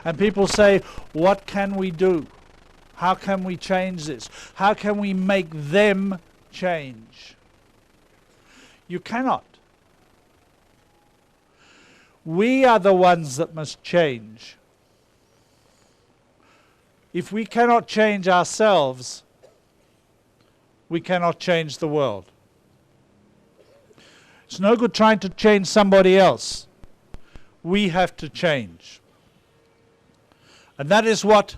And people say, what can we do? How can we change this? How can we make them change? You cannot. We are the ones that must change. If we cannot change ourselves, we cannot change the world. It's no good trying to change somebody else. We have to change. And that is what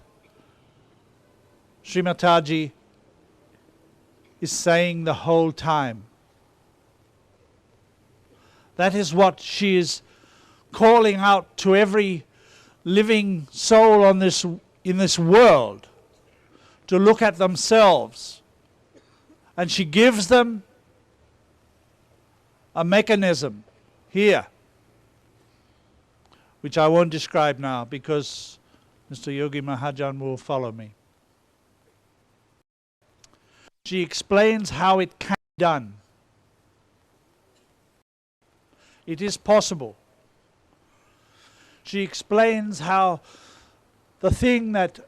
Sri Mataji is saying the whole time. That is what she is calling out to every living soul on in this world, to look at themselves. And she gives them a mechanism here, which I won't describe now because Mr. Yogi Mahajan will follow me. She explains how it can be done. It is possible. She explains how the thing that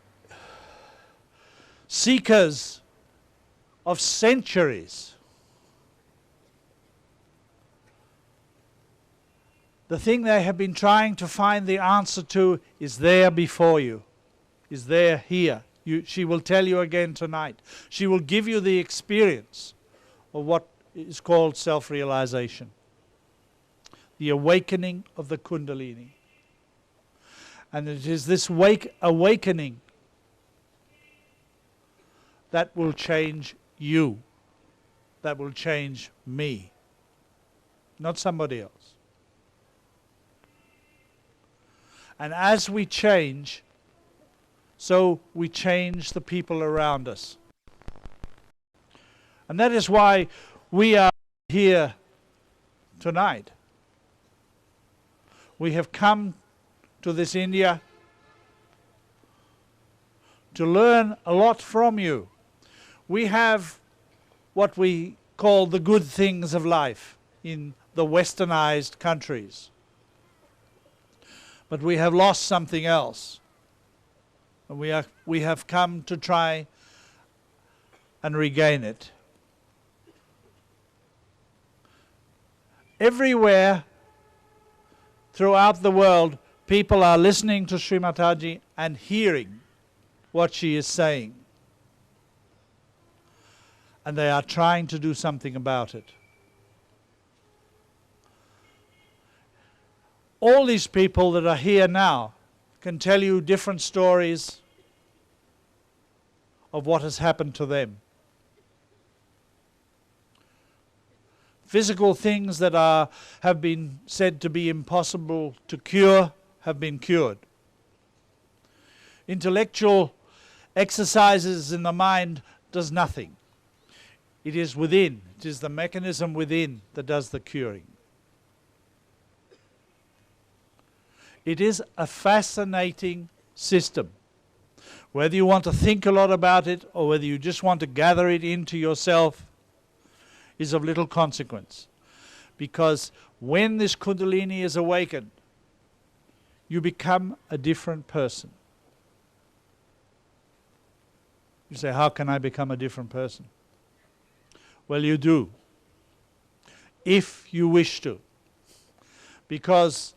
seekers of centuries, the thing they have been trying to find the answer to, is there before you, is there here. She will tell you again tonight. She will give you the experience of what is called self-realization, the awakening of the Kundalini. And it is this awakening that will change you, that will change me, not somebody else. And as we change, so we change the people around us. And that is why we are here tonight. We have come to this India to learn a lot from you. We have what we call the good things of life in the westernized countries. But we have lost something else. And we have come to try and regain it. Everywhere throughout the world, people are listening to Sri Mataji and hearing what she is saying. And they are trying to do something about it. All these people that are here now can tell you different stories of what has happened to them. Physical things that have been said to be impossible to cure have been cured. Intellectual exercises in the mind does nothing. It is within, it is the mechanism within that does the curing. It is a fascinating system. Whether you want to think a lot about it or whether you just want to gather it into yourself is of little consequence. Because when this Kundalini is awakened, you become a different person. You say, how can I become a different person? Well, you do, if you wish to. Because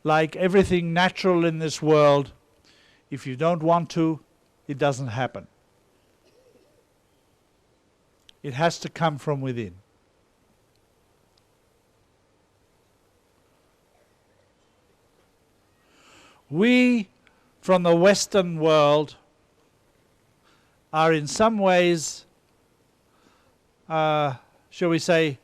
like everything natural in this world, if you don't want to, it doesn't happen. It has to come from within. We, from the Western world, are in some ways, shall we say,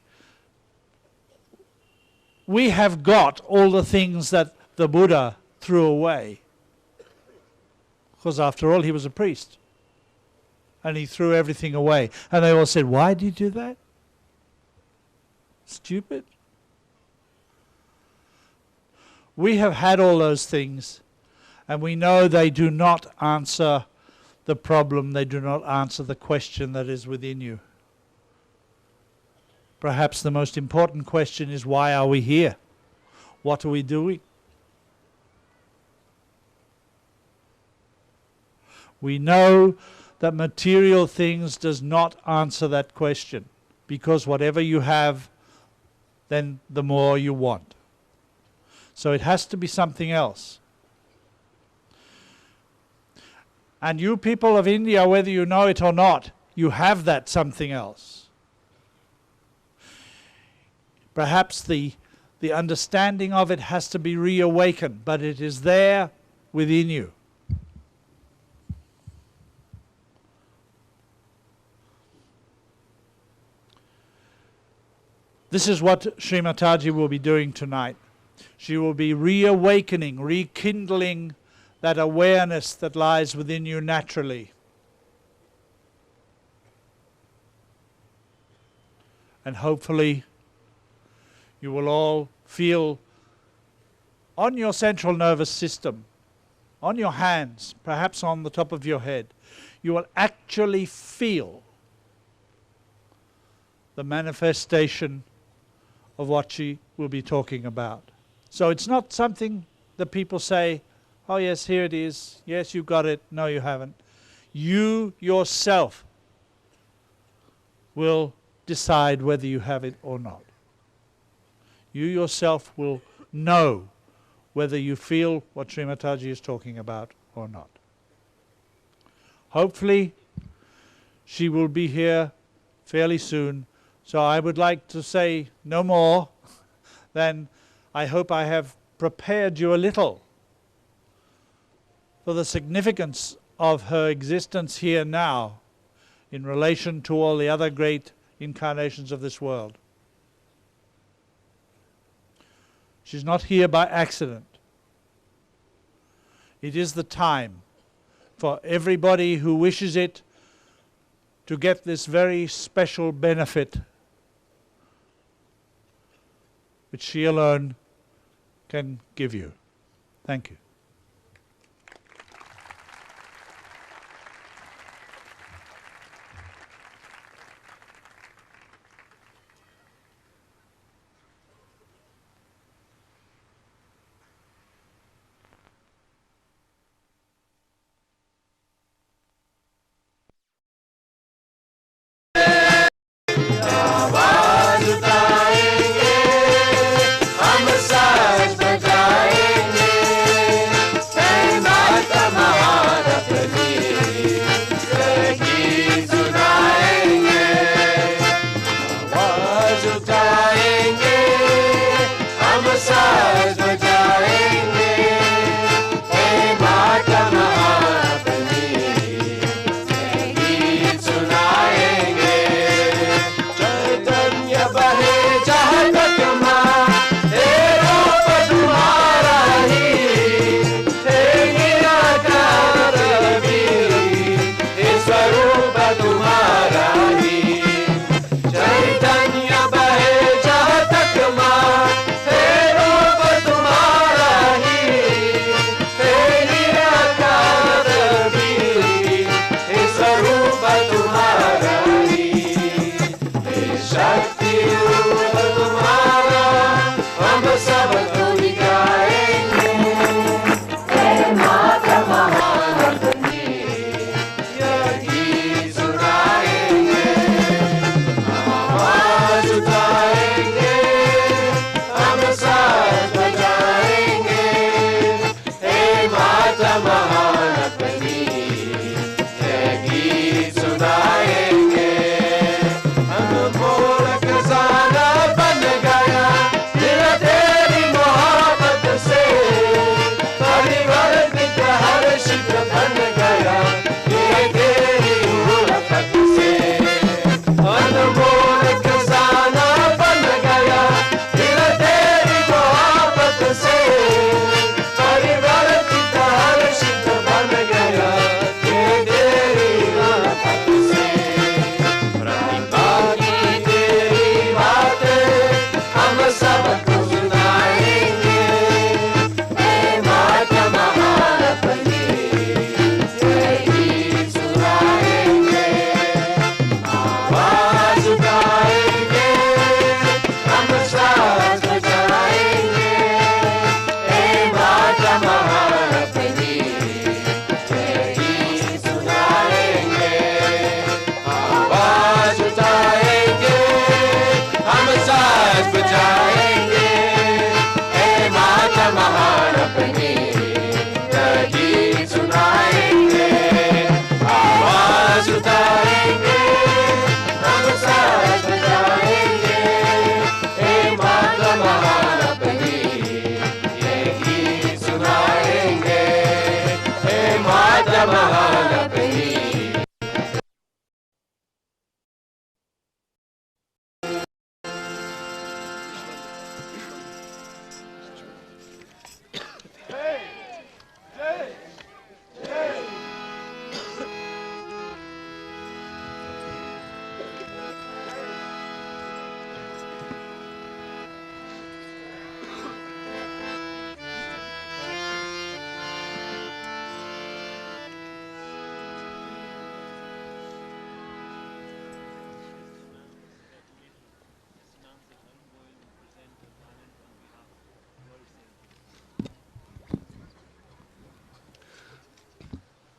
we have got all the things that the Buddha threw away. Because after all, he was a priest. And he threw everything away. And they all said, why did you do that? Stupid. We have had all those things, and we know they do not answer the problem, they do not answer the question that is within you. Perhaps the most important question is, why are we here? What are we doing? We know that material things does not answer that question, because whatever you have, then the more you want. So it has to be something else. And you people of India, whether you know it or not, you have that something else. Perhaps the understanding of it has to be reawakened, but it is there within you. This is what Sri Mataji will be doing tonight. She will be reawakening, rekindling that awareness that lies within you naturally. And hopefully you will all feel on your central nervous system, on your hands, perhaps on the top of your head, you will actually feel the manifestation of what she will be talking about. So it's not something that people say, oh yes, here it is, yes, you got it, no you haven't. You yourself will decide whether you have it or not. You yourself will know whether you feel what Sri Mataji is talking about or not. Hopefully she will be here fairly soon. So I would like to say no more than I hope I have prepared you a little for the significance of her existence here now in relation to all the other great incarnations of this world. She's not here by accident. It is the time for everybody who wishes it to get this very special benefit which she alone can give you. Thank you. हम साज बजाएंगे,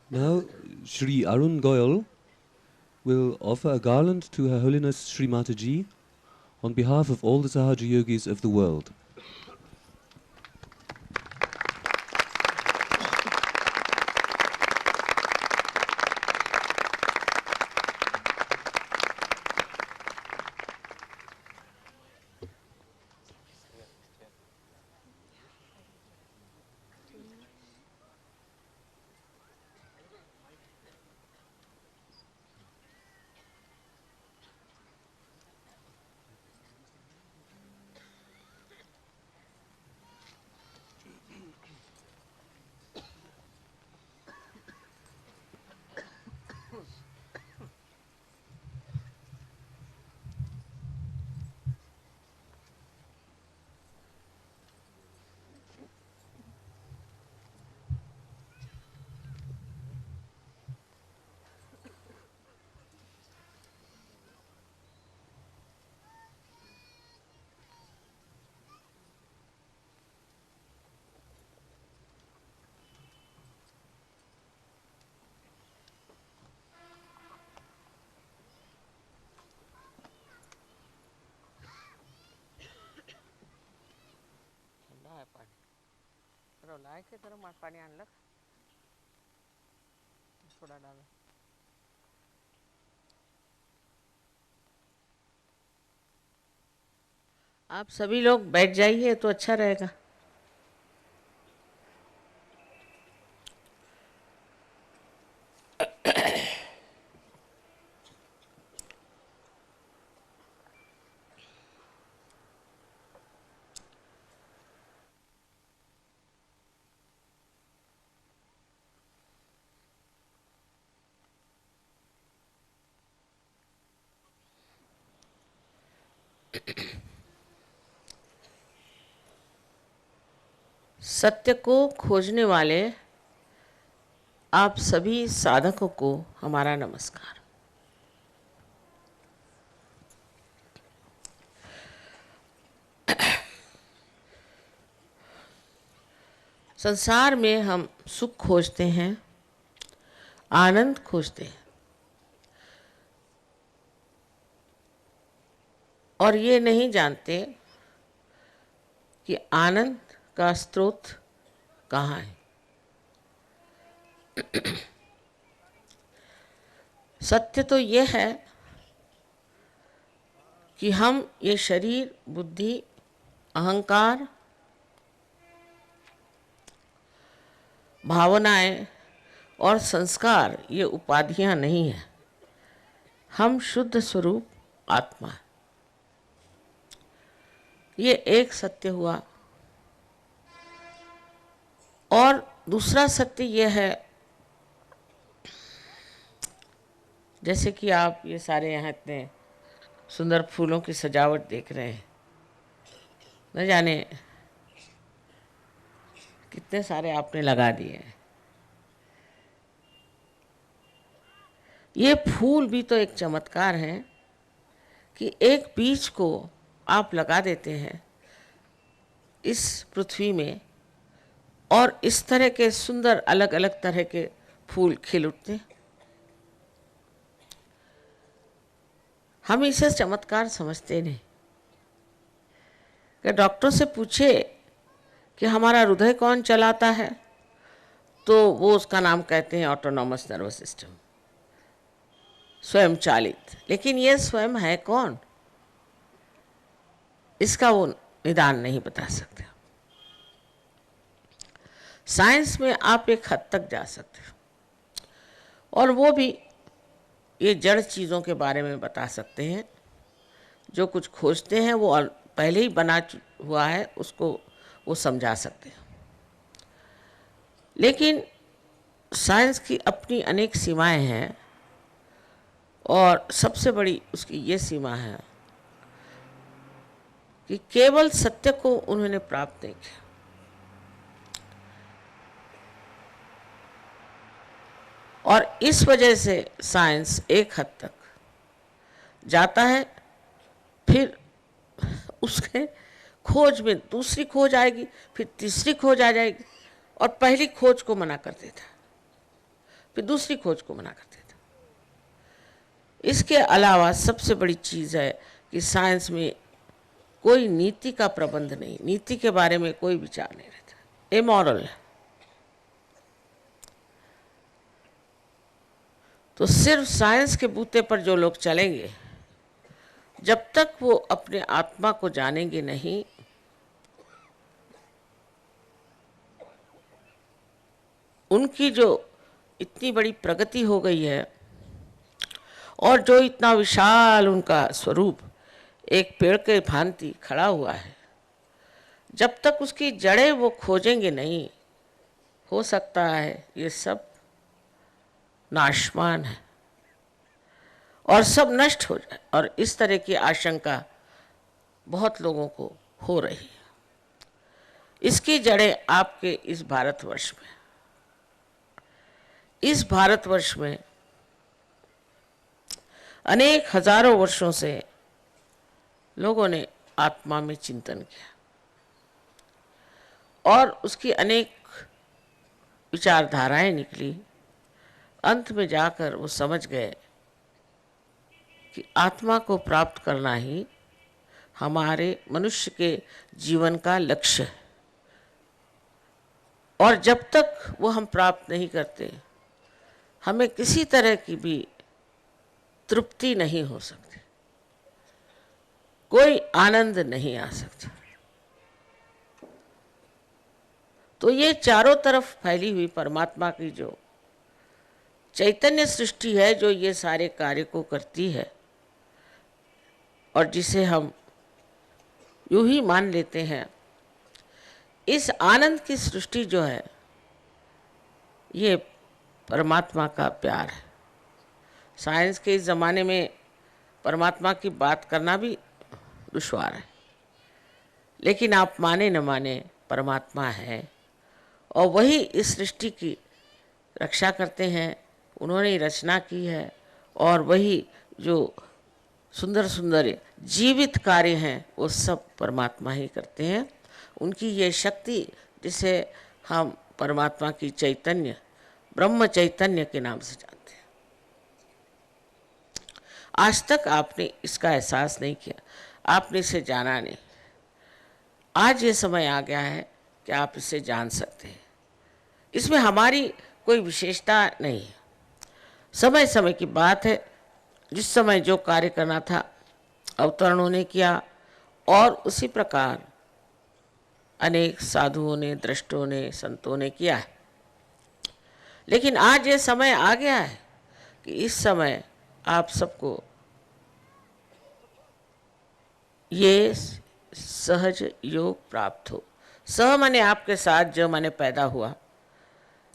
Now, Sri Arun Goyal will offer a garland to Her Holiness Sri Mataji on behalf of all the Sahaja Yogis of the world. लाए के तरह पानी आने लग थोड़ा डालो। आप सभी लोग बैठ जाइए तो अच्छा रहेगा। सत्य को खोजने वाले आप सभी साधकों को हमारा नमस्कार। संसार में हम सुख खोजते हैं, आनंद खोजते हैं, और ये नहीं जानते कि आनंद का स्रोत कहाँ है। सत्य तो ये है कि हम ये शरीर, बुद्धि, अहंकार, भावनाएं और संस्कार ये उपाधियां नहीं हैं। हम शुद्ध स्वरूप आत्मा है। ये एक सत्य हुआ। और दूसरा सत्य ये है, जैसे कि आप ये सारे यहाँ इतने सुंदर फूलों की सजावट देख रहे हैं, न जाने कितने सारे आपने लगा दिए हैं। ये फूल भी तो एक चमत्कार है कि एक बीज को आप लगा देते हैं इस पृथ्वी में और इस तरह के सुंदर अलग अलग तरह के फूल खिल उठते हैं। हम इसे चमत्कार समझते नहीं। कि डॉक्टर से पूछे कि हमारा हृदय कौन चलाता है, तो वो उसका नाम कहते हैं ऑटोनॉमस नर्वस सिस्टम, स्वयं चालित। लेकिन ये स्वयं है कौन, इसका वो निदान नहीं बता सकते। साइंस में आप एक हद तक जा सकते हो, और वो भी ये जड़ चीज़ों के बारे में बता सकते हैं। जो कुछ खोजते हैं वो पहले ही बना हुआ है, उसको वो समझा सकते हैं। लेकिन साइंस की अपनी अनेक सीमाएं हैं, और सबसे बड़ी उसकी ये सीमा है कि केवल सत्य को उन्होंने प्राप्त नहीं किया। और इस वजह से साइंस एक हद तक जाता है, फिर उसके खोज में दूसरी खोज आएगी, फिर तीसरी खोज आ जाएगी, और पहली खोज को मना कर देता है। फिर दूसरी खोज को मना कर देता। इसके अलावा सबसे बड़ी चीज़ है कि साइंस में कोई नीति का प्रबंध नहीं, नीति के बारे में कोई विचार नहीं रहता, इमोरल है। तो सिर्फ साइंस के बूते पर जो लोग चलेंगे, जब तक वो अपने आत्मा को जानेंगे नहीं, उनकी जो इतनी बड़ी प्रगति हो गई है और जो इतना विशाल उनका स्वरूप एक पेड़ के भांति खड़ा हुआ है, जब तक उसकी जड़ें वो खोजेंगे नहीं, हो सकता है ये सब नाशवान है और सब नष्ट हो जाए। और इस तरह की आशंका बहुत लोगों को हो रही है। इसकी जड़ें आपके इस भारतवर्ष में, इस भारतवर्ष में अनेक हजारों वर्षों से लोगों ने आत्मा में चिंतन किया और उसकी अनेक विचारधाराएं निकली। अंत में जाकर वो समझ गए कि आत्मा को प्राप्त करना ही हमारे मनुष्य के जीवन का लक्ष्य है, और जब तक वो हम प्राप्त नहीं करते, हमें किसी तरह की भी तृप्ति नहीं हो सकती, कोई आनंद नहीं आ सकता। तो ये चारों तरफ फैली हुई परमात्मा की जो चैतन्य सृष्टि है, जो ये सारे कार्य को करती है और जिसे हम यूं ही मान लेते हैं, इस आनंद की सृष्टि जो है, ये परमात्मा का प्यार है। साइंस के इस ज़माने में परमात्मा की बात करना भी दुश्वार है, लेकिन आप माने न माने, परमात्मा है और वही इस सृष्टि की रक्षा करते हैं। उन्होंने ही रचना की है और वही जो सुंदर सुंदर जीवित कार्य हैं वो सब परमात्मा ही करते हैं। उनकी ये शक्ति, जिसे हम परमात्मा की चैतन्य, ब्रह्म चैतन्य के नाम से जानते हैं, आज तक आपने इसका एहसास नहीं किया, आपने इसे जाना नहीं। आज ये समय आ गया है कि आप इसे जान सकते हैं। इसमें हमारी कोई विशेषता नहीं है, समय समय की बात है। जिस समय जो कार्य करना था अवतरणों ने किया और उसी प्रकार अनेक साधुओं ने, दृष्टों ने, संतों ने किया है। लेकिन आज ये समय आ गया है कि इस समय आप सबको ये सहज योग प्राप्त हो। सह माने आपके साथ, जो माने पैदा हुआ,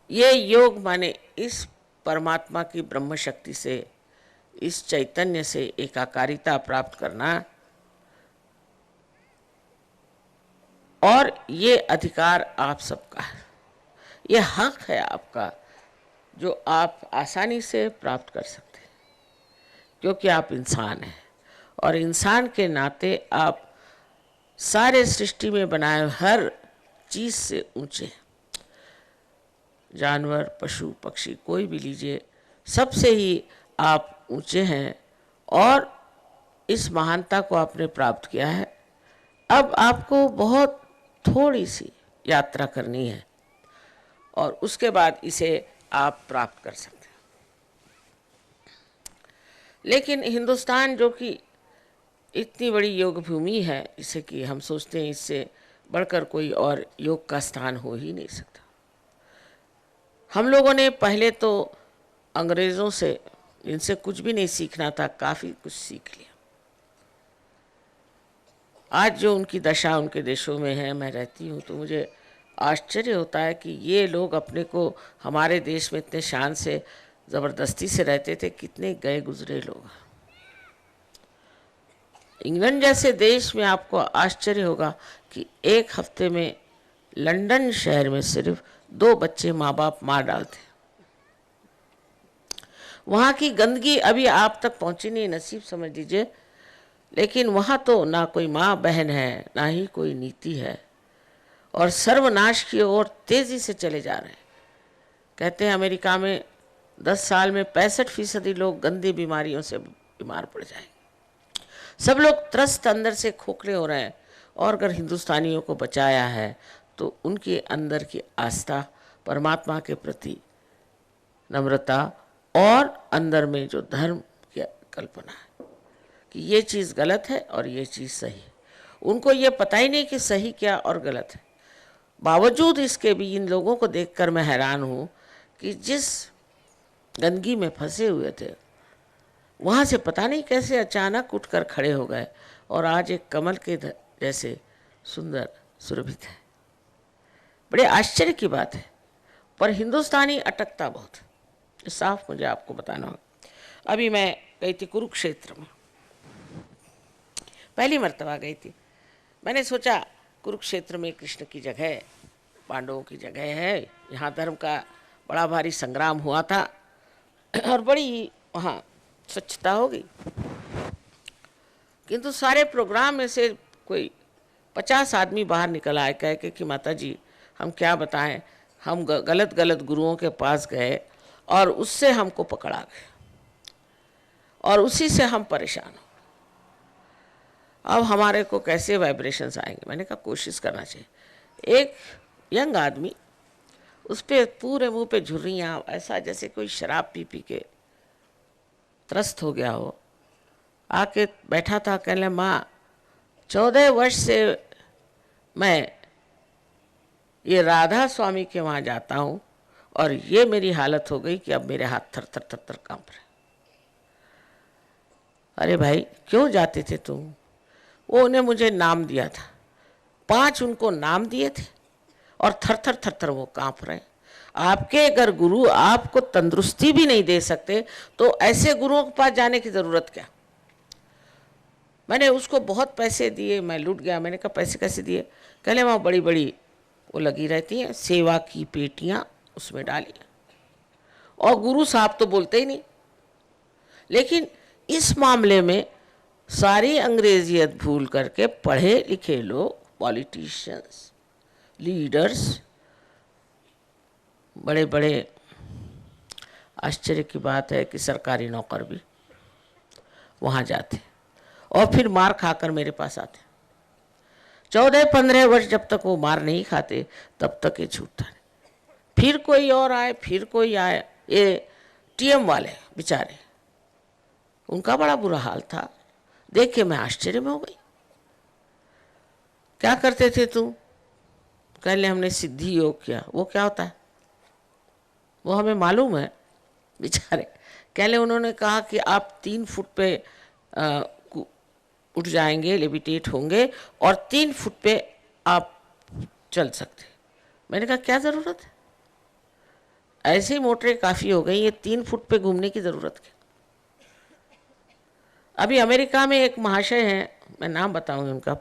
ये योग माने इस परमात्मा की ब्रह्म शक्ति से, इस चैतन्य से एकाकारिता प्राप्त करना। और ये अधिकार आप सबका है, ये हक है आपका, जो आप आसानी से प्राप्त कर सकते हैं, क्योंकि आप इंसान हैं और इंसान के नाते आप सारे सृष्टि में बनाए हर चीज़ से ऊंचे हैं। जानवर, पशु, पक्षी, कोई भी लीजिए, सबसे ही आप ऊंचे हैं और इस महानता को आपने प्राप्त किया है। अब आपको बहुत थोड़ी सी यात्रा करनी है और उसके बाद इसे आप प्राप्त कर सकते हैं। लेकिन हिंदुस्तान, जो कि इतनी बड़ी योग भूमि है, जिसे कि हम सोचते हैं इससे बढ़कर कोई और योग का स्थान हो ही नहीं सकता। हम लोगों ने पहले तो अंग्रेज़ों से, जिनसे कुछ भी नहीं सीखना था, काफ़ी कुछ सीख लिया। आज जो उनकी दशा उनके देशों में है, मैं रहती हूँ तो मुझे आश्चर्य होता है कि ये लोग अपने को हमारे देश में इतने शान से, ज़बरदस्ती से रहते थे, कितने गए गुजरे लोग। इंग्लैंड जैसे देश में आपको आश्चर्य होगा कि एक हफ्ते में लंदन शहर में सिर्फ 2 बच्चे माँ बाप मार डालते। वहाँ की गंदगी अभी आप तक पहुँची नहीं, नसीब समझ लीजिए। लेकिन वहाँ तो ना कोई माँ बहन है, ना ही कोई नीति है, और सर्वनाश की ओर तेज़ी से चले जा रहे हैं। कहते हैं अमेरिका में 10 साल में 65% लोग गंदी बीमारियों से बीमार पड़ जाएंगे। सब लोग त्रस्त अंदर से खोखले हो रहे हैं, और अगर हिंदुस्तानियों को बचाया है तो उनके अंदर की आस्था, परमात्मा के प्रति नम्रता, और अंदर में जो धर्म की कल्पना है कि ये चीज़ गलत है और ये चीज़ सही है। उनको ये पता ही नहीं कि सही क्या और गलत है। बावजूद इसके भी इन लोगों को देखकर मैं हैरान हूँ कि जिस गंदगी में फंसे हुए थे वहाँ से पता नहीं कैसे अचानक उठकर खड़े हो गए और आज एक कमल के जैसे सुंदर सुरभित है। बड़े आश्चर्य की बात है, पर हिंदुस्तानी अटकता बहुत, साफ मुझे आपको बताना होगा। अभी मैं गई थी कुरुक्षेत्र में, पहली मर्तबा गई थी। मैंने सोचा कुरुक्षेत्र में कृष्ण की जगह है, पांडवों की जगह है, यहाँ धर्म का बड़ा भारी संग्राम हुआ था और बड़ी वहाँ स्वच्छता होगी। किंतु सारे प्रोग्राम में से कोई 50 आदमी बाहर निकल आए कह के कि माता जी हम क्या बताएं, हम गलत गलत गुरुओं के पास गए और उससे हमको पकड़ा गए और उसी से हम परेशान हो। अब हमारे को कैसे वाइब्रेशंस आएंगे। मैंने कहा कोशिश करना चाहिए। एक यंग आदमी, उस पर पूरे मुंह पे झुर्रियाँ, ऐसा जैसे कोई शराब पी पी के त्रस्त हो गया हो, आके बैठा था। कहने माँ 14 वर्ष से मैं ये राधा स्वामी के वहाँ जाता हूँ और ये मेरी हालत हो गई कि अब मेरे हाथ थर थर थर थर कांप रहे। अरे भाई क्यों जाते थे तुम? वो उन्हें मुझे नाम दिया था, 5 उनको नाम दिए थे और थर थर थर थर वो कांप रहे। आपके अगर गुरु आपको तंदुरुस्ती भी नहीं दे सकते तो ऐसे गुरुओं के पास जाने की ज़रूरत क्या? मैंने उसको बहुत पैसे दिए, मैं लूट गया। मैंने कहा पैसे कैसे दिए? कहले वहाँ बड़ी बड़ी वो लगी रहती हैं सेवा की पेटियाँ, उसमें डाली। और गुरु साहब तो बोलते ही नहीं। लेकिन इस मामले में सारी अंग्रेजियत भूल करके पढ़े लिखे लोग, पॉलिटिशियंस, लीडर्स, बड़े बड़े, आश्चर्य की बात है कि सरकारी नौकर भी वहाँ जाते और फिर मार खाकर मेरे पास आते। 14-15 वर्ष जब तक वो मार नहीं खाते तब तक ये छूटता नहीं। फिर कोई और आए, फिर कोई आए। ये टीएम वाले बेचारे, उनका बड़ा बुरा हाल था। देख के मैं आश्चर्य में हो गई। क्या करते थे तुम? कह ले हमने सिद्धि योग किया। वो क्या होता है? वो हमें मालूम है बेचारे। कह ले उन्होंने कहा कि आप 3 फुट पे उठ जाएंगे, लेविटेट होंगे और 3 फुट पे आप चल सकते। मैंने कहा क्या ज़रूरत है? ऐसे ही मोटरें काफ़ी हो गई, ये 3 फुट पे घूमने की ज़रूरत क्या? अभी अमेरिका में एक महाशय हैं, मैं नाम बताऊंगी उनका,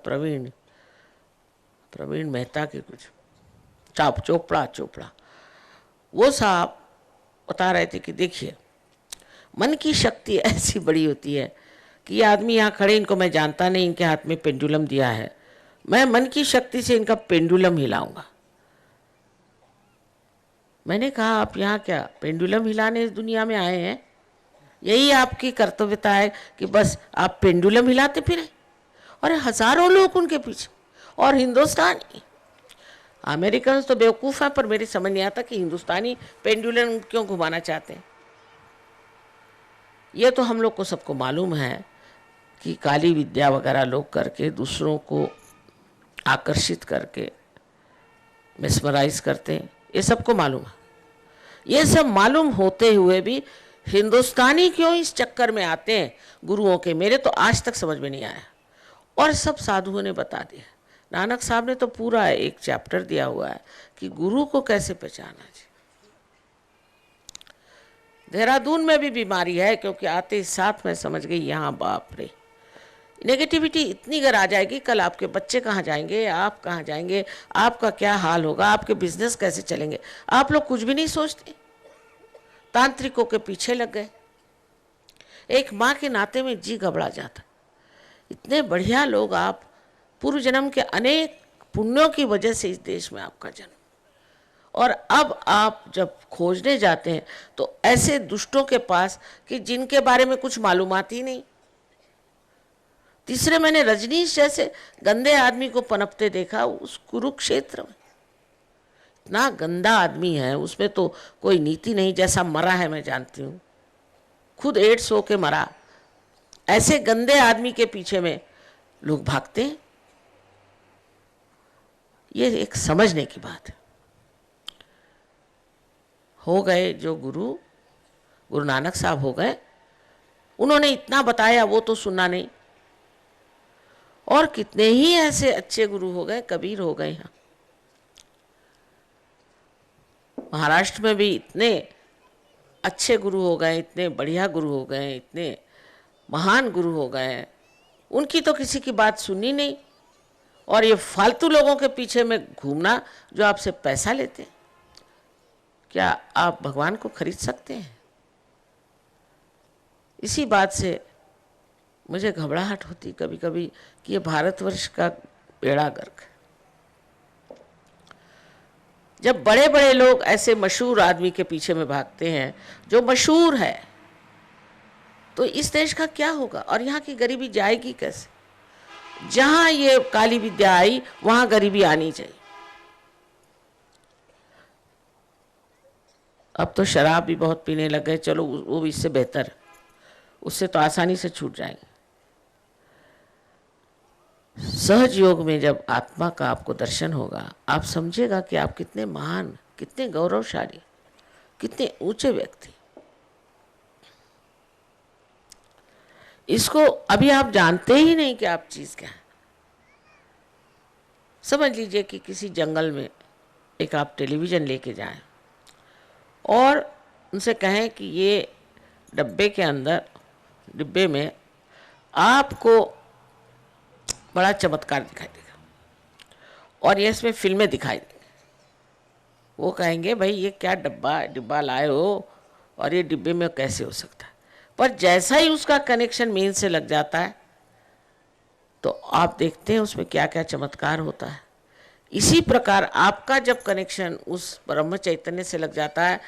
प्रवीण मेहता के कुछ चोपड़ा। वो साहब बता रहे थे कि देखिए मन की शक्ति ऐसी बड़ी होती है कि ये आदमी यहाँ खड़े, इनको मैं जानता नहीं, इनके हाथ में पेंडुलम दिया है, मैं मन की शक्ति से इनका पेंडुलम हिलाऊंगा। मैंने कहा आप यहाँ क्या पेंडुलम हिलाने इस दुनिया में आए हैं? यही आपकी कर्तव्यता है कि बस आप पेंडुलम हिलाते फिरे? और हजारों लोग उनके पीछे, और हिंदुस्तानी। अमेरिकन तो बेवकूफ़ हैं, पर मेरी समझ नहीं आता कि हिंदुस्तानी पेंडुलम क्यों घुमाना चाहते हैं। ये तो हम लोग को सबको मालूम है कि काली विद्या वगैरह लोग करके दूसरों को आकर्षित करके मिसमराइज करते हैं, ये सबको मालूम है। ये सब मालूम होते हुए भी हिंदुस्तानी क्यों इस चक्कर में आते हैं गुरुओं के, मेरे तो आज तक समझ में नहीं आया। और सब साधुओं ने बता दिया। नानक साहब ने तो पूरा एक चैप्टर दिया हुआ है कि गुरु को कैसे पहचाना चाहिए। देहरादून में भी बीमारी है, क्योंकि आते ही साथ में समझ गई यहाँ बाप रे नेगेटिविटी इतनी अगर आ जाएगी, कल आपके बच्चे कहाँ जाएंगे, आप कहाँ जाएंगे, आपका क्या हाल होगा, आपके बिजनेस कैसे चलेंगे। आप लोग कुछ भी नहीं सोचते, तांत्रिकों के पीछे लग गए। एक माँ के नाते में जी घबरा जाता। इतने बढ़िया लोग आप, पूर्व जन्म के अनेक पुण्यों की वजह से इस देश में आपका जन्म, और अब आप जब खोजने जाते हैं तो ऐसे दुष्टों के पास कि जिनके बारे में कुछ मालूमात ही नहीं। तीसरे मैंने रजनीश जैसे गंदे आदमी को पनपते देखा उस कुरुक्षेत्र में। इतना गंदा आदमी है, उसमें तो कोई नीति नहीं, जैसा मरा है मैं जानती हूँ, खुद एड्स होके मरा। ऐसे गंदे आदमी के पीछे में लोग भागते हैं। ये एक समझने की बात है। हो गए जो गुरु नानक साहब हो गए, उन्होंने इतना बताया, वो तो सुनना नहीं। और कितने ही ऐसे अच्छे गुरु हो गए, कबीर हो गए। यहाँ महाराष्ट्र में भी इतने अच्छे गुरु हो गए, इतने बढ़िया गुरु हो गए, इतने महान गुरु हो गए, उनकी तो किसी की बात सुनी नहीं। और ये फालतू लोगों के पीछे में घूमना जो आपसे पैसा लेते हैं, क्या आप भगवान को खरीद सकते हैं? इसी बात से मुझे घबराहट होती कभी कभी कि ये भारतवर्ष का बेड़ा गर्क है। जब बड़े बड़े लोग ऐसे मशहूर आदमी के पीछे में भागते हैं जो मशहूर है, तो इस देश का क्या होगा? और यहाँ की गरीबी जाएगी कैसे? जहां ये काली विद्या आई वहां गरीबी आनी चाहिए। अब तो शराब भी बहुत पीने लग गए, चलो वो भी इससे बेहतर है, उससे तो आसानी से छूट जाएंगे। सहज योग में जब आत्मा का आपको दर्शन होगा, आप समझेगा कि आप कितने महान, कितने गौरवशाली, कितने ऊंचे व्यक्ति। इसको अभी आप जानते ही नहीं कि आप चीज क्या है। समझ लीजिए कि किसी जंगल में एक आप टेलीविज़न लेके जाएं और उनसे कहें कि ये डिब्बे में आपको बड़ा चमत्कार दिखाई देगा और ये इसमें फिल्में दिखाई देंगी। वो कहेंगे भाई ये क्या डिब्बा लाए हो और ये डिब्बे में कैसे हो सकता है? पर जैसा ही उसका कनेक्शन मेन से लग जाता है तो आप देखते हैं उसमें क्या क्या चमत्कार होता है। इसी प्रकार आपका जब कनेक्शन उस ब्रह्म चैतन्य से लग जाता है,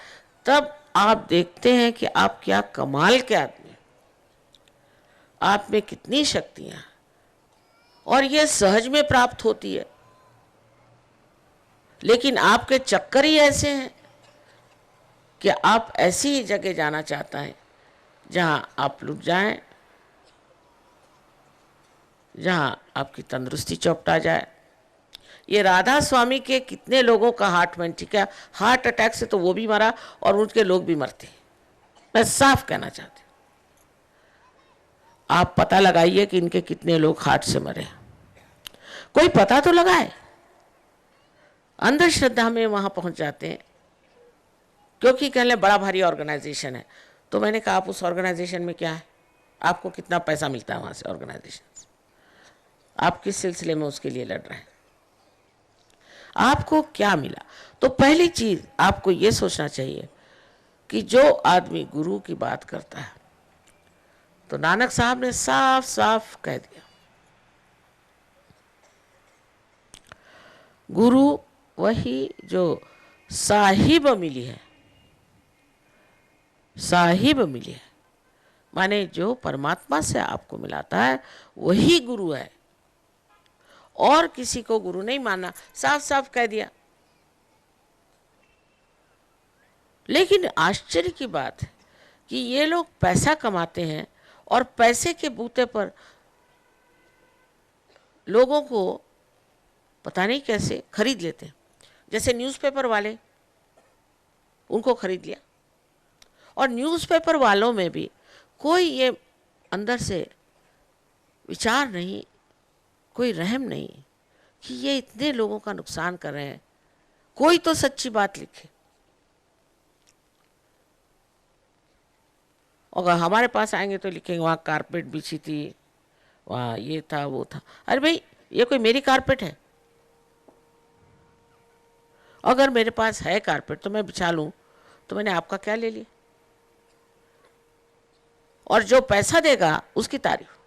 तब आप देखते हैं कि आप क्या कमाल के आदमी हैं, आप में कितनी शक्तियां हैं, और ये सहज में प्राप्त होती है। लेकिन आपके चक्कर ही ऐसे हैं कि आप ऐसी ही जगह जाना चाहता है जहां आप लुट जाएं, जहां आपकी तंदुरुस्ती चौपटा जाए। ये राधा स्वामी के कितने लोगों का हार्ट में, ठीक है, हार्ट अटैक से तो वो भी मरा और उनके लोग भी मरते हैं। मैं साफ कहना चाहती हूँ, आप पता लगाइए कि इनके कितने लोग हार्ट से मरे। कोई पता तो लगाए। अंधश्रद्धा में वहां पहुंच जाते हैं क्योंकि कह लें बड़ा भारी ऑर्गेनाइजेशन है। तो मैंने कहा आप उस ऑर्गेनाइजेशन में क्या है, आपको कितना पैसा मिलता है वहां से ऑर्गेनाइजेशन से, आप किस सिलसिले में उसके लिए लड़ रहे हैं, आपको क्या मिला? तो पहली चीज आपको यह सोचना चाहिए कि जो आदमी गुरु की बात करता है, तो नानक साहब ने साफ साफ कह दिया, गुरु वही जो साहिब मिली है, साहिब मिली है, माने जो परमात्मा से आपको मिलाता है वही गुरु है, और किसी को गुरु नहीं मानना। साफ साफ कह दिया। लेकिन आश्चर्य की बात है कि ये लोग पैसा कमाते हैं और पैसे के बूते पर लोगों को पता नहीं कैसे खरीद लेते हैं। जैसे न्यूज़पेपर वाले, उनको खरीद लिया, और न्यूज़पेपर वालों में भी कोई ये अंदर से विचार नहीं, कोई रहम नहीं कि ये इतने लोगों का नुकसान कर रहे हैं, कोई तो सच्ची बात लिखे। अगर हमारे पास आएंगे तो लिखेंगे वहाँ कारपेट बिछी थी, वहाँ ये था वो था। अरे भाई, ये कोई मेरी कारपेट है? अगर मेरे पास है कारपेट तो मैं बिछा लूँ, तो मैंने आपका क्या ले लिया? और जो पैसा देगा उसकी तारीफ।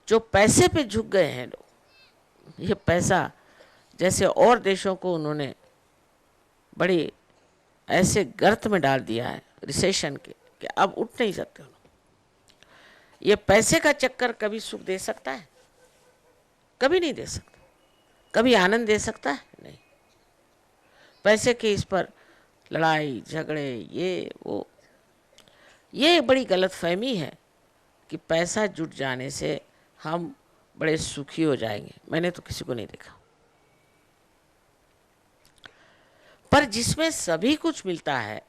जो पैसे पे झुक गए हैं लोग, ये पैसा जैसे और देशों को उन्होंने बड़ी ऐसे गर्त में डाल दिया है रिसेशन के कि अब उठ नहीं सकते। ये पैसे का चक्कर कभी सुख दे सकता है? कभी नहीं दे सकता। कभी आनंद दे सकता है? नहीं। पैसे के इस पर लड़ाई झगड़े ये वो, ये बड़ी गलतफहमी है कि पैसा जुट जाने से हम बड़े सुखी हो जाएंगे। मैंने तो किसी को नहीं देखा। पर जिसमें सभी कुछ मिलता है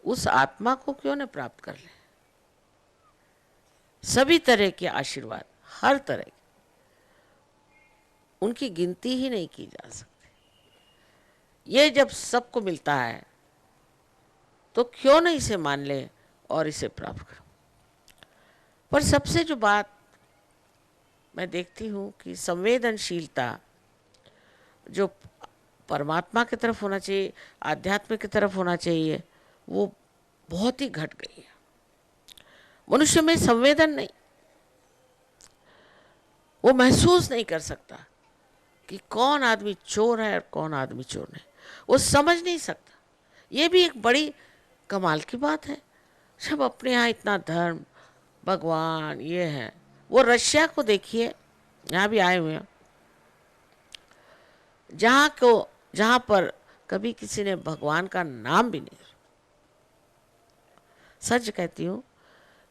उस आत्मा को क्यों न प्राप्त कर ले? सभी तरह के आशीर्वाद, हर तरह के, उनकी गिनती ही नहीं की जा सकती। ये जब सबको मिलता है तो क्यों न इसे मान ले और इसे प्राप्त करो। पर सबसे जो बात मैं देखती हूँ कि संवेदनशीलता जो परमात्मा की तरफ होना चाहिए, आध्यात्म की तरफ होना चाहिए, वो बहुत ही घट गई है। मनुष्य में संवेदन नहीं, वो महसूस नहीं कर सकता कि कौन आदमी चोर है और कौन आदमी चोर नहीं। वो समझ नहीं सकता। ये भी एक बड़ी कमाल की बात है। सब अपने यहाँ इतना धर्म, भगवान ये है। वो रशिया को देखिए, यहाँ भी आए हुए हैं, जहाँ पर कभी किसी ने भगवान का नाम भी नहीं, सच कहती हूँ,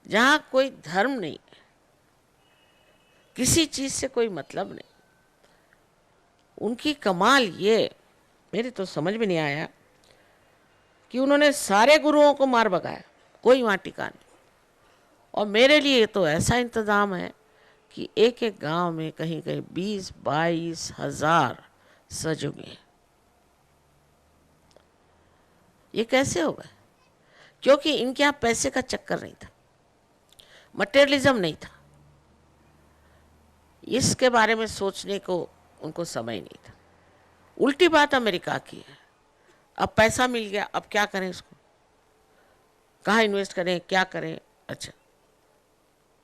जहाँ कोई धर्म नहीं, किसी चीज से कोई मतलब नहीं। उनकी कमाल ये मेरी तो समझ में नहीं आया कि उन्होंने सारे गुरुओं को मार भगाया, कोई वहाँ टिका नहीं। और मेरे लिए तो ऐसा इंतजाम है कि एक एक गांव में कहीं कहीं 20-22 हजार सजोगे हैं। ये कैसे हो गए? क्योंकि इनके यहाँ पैसे का चक्कर नहीं था, मटेरियलिज्म नहीं था, इसके बारे में सोचने को उनको समय नहीं था। उल्टी बात अमेरिका की है। अब पैसा मिल गया, अब क्या करें इसको, कहाँ इन्वेस्ट करें, क्या करें। अच्छा,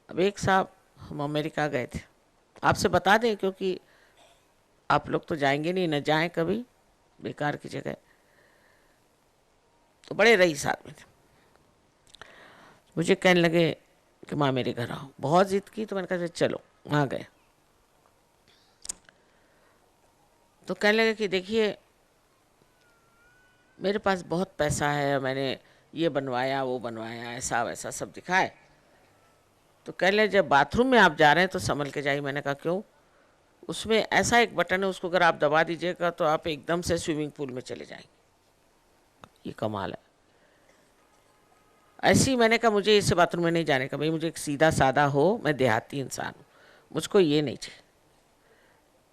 अब एक साहब, हम अमेरिका गए थे, आपसे बता दें क्योंकि आप लोग तो जाएंगे नहीं, न जाएं कभी बेकार की जगह। तो बड़े रईस आदमी थे, मुझे कहने लगे कि माँ मेरे घर आओ। बहुत जिद की तो मैंने कहा चलो। वहाँ गए तो कहने लगे कि देखिए मेरे पास बहुत पैसा है, मैंने ये बनवाया वो बनवाया, ऐसा वैसा सब दिखाए। तो कहने लगे जब बाथरूम में आप जा रहे हैं तो संभल के जाइए। मैंने कहा क्यों? उसमें ऐसा एक बटन है, उसको अगर आप दबा दीजिएगा तो आप एकदम से स्विमिंग पूल में चले जाएंगे। ये कमाल है। ऐसी मैंने कहा मुझे इस बाथरूम में नहीं जाने का भाई, मुझे एक सीधा साधा हो, मैं देहाती इंसान हूँ, मुझको ये नहीं चाहिए।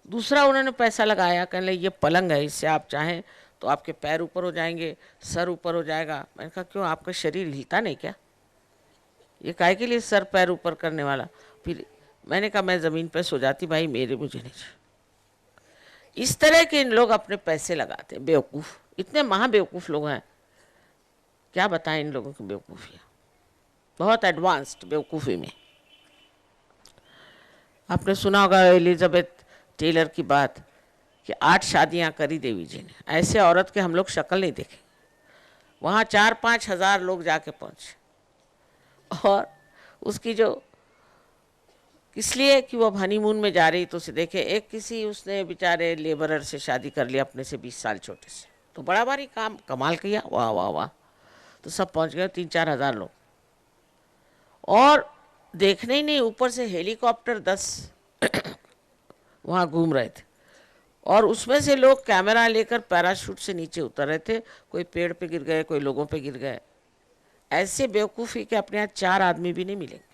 दूसरा उन्होंने पैसा लगाया, कहने लगे ये पलंग है, इससे आप चाहें तो आपके पैर ऊपर हो जाएंगे, सर ऊपर हो जाएगा। मैंने कहा क्यों, आपका शरीर हिलता नहीं क्या? ये काहे के लिए सर पैर ऊपर करने वाला? फिर मैंने कहा मैं ज़मीन पर सो जाती भाई, मुझे नहीं चाहिए। इस तरह के इन लोग अपने पैसे लगाते हैं, बेवकूफ़। इतने महा बेवकूफ़ लोग हैं, क्या बताएं इन लोगों की बेवकूफ़ी, बहुत एडवांस्ड बेवकूफ़ी में। आपने सुना होगा एलिजाबेथ टेलर की बात कि 8 शादियां करी देवी जी ने। ऐसे औरत के हम लोग शक्ल नहीं देखे। वहाँ 4-5 हजार लोग जाके पहुँचे, और उसकी जो इसलिए कि वो हनीमून में जा रही तो उसे देखे, एक किसी उसने बेचारे लेबरर से शादी कर लिया, अपने से 20 साल छोटे से। तो बड़ा भारी काम, कमाल किया, वाह वाह वाह। तो सब पहुँच गए 3-4 हजार लोग, और देखने ही नहीं, ऊपर से हेलीकॉप्टर 10 वहाँ घूम रहे थे, और उसमें से लोग कैमरा लेकर पैराशूट से नीचे उतर रहे थे। कोई पेड़ पे गिर गए, कोई लोगों पे गिर गए। ऐसे बेवकूफ़ी के अपने यहाँ 4 आदमी भी नहीं मिलेंगे।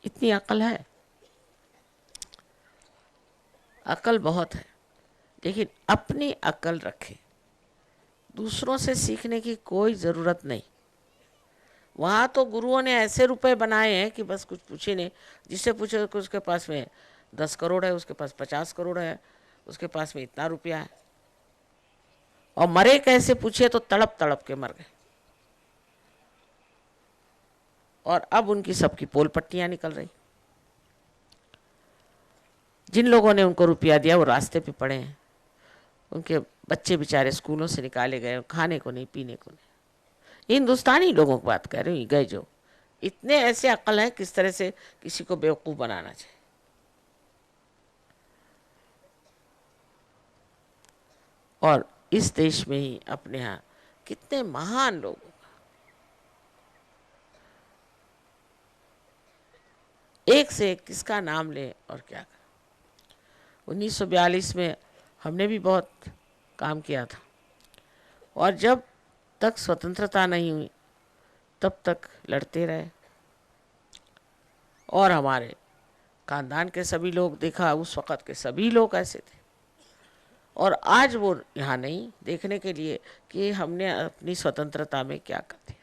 इतनी अकल है, अकल बहुत है, लेकिन अपनी अकल रखें, दूसरों से सीखने की कोई ज़रूरत नहीं। वहाँ तो गुरुओं ने ऐसे रुपए बनाए हैं कि बस कुछ पूछे नहीं। जिससे पूछे कि उसके पास में 10 करोड़ है, उसके पास 50 करोड़ है, उसके पास में इतना रुपया है, और मरे कैसे पूछे तो तड़प तड़प के मर गए। और अब उनकी सबकी पोल पट्टियां निकल रही। जिन लोगों ने उनको रुपया दिया वो रास्ते पे पड़े हैं, उनके बच्चे बेचारे स्कूलों से निकाले गए, खाने को नहीं, पीने को नहीं। हिंदुस्तानी लोगों की बात कर रही हूँ, गए जो इतने ऐसे अक्ल है किस तरह से किसी को बेवकूफ़ बनाना चाहिए। और इस देश में ही अपने यहाँ कितने महान लोग, एक से एक किसका नाम ले और क्या कर। 1942 में हमने भी बहुत काम किया था, और जब तक स्वतंत्रता नहीं हुई तब तक लड़ते रहे। और हमारे खानदान के सभी लोग, देखा उस वक़्त के सभी लोग ऐसे थे, और आज वो यहाँ नहीं देखने के लिए कि हमने अपनी स्वतंत्रता में क्या कर दिया।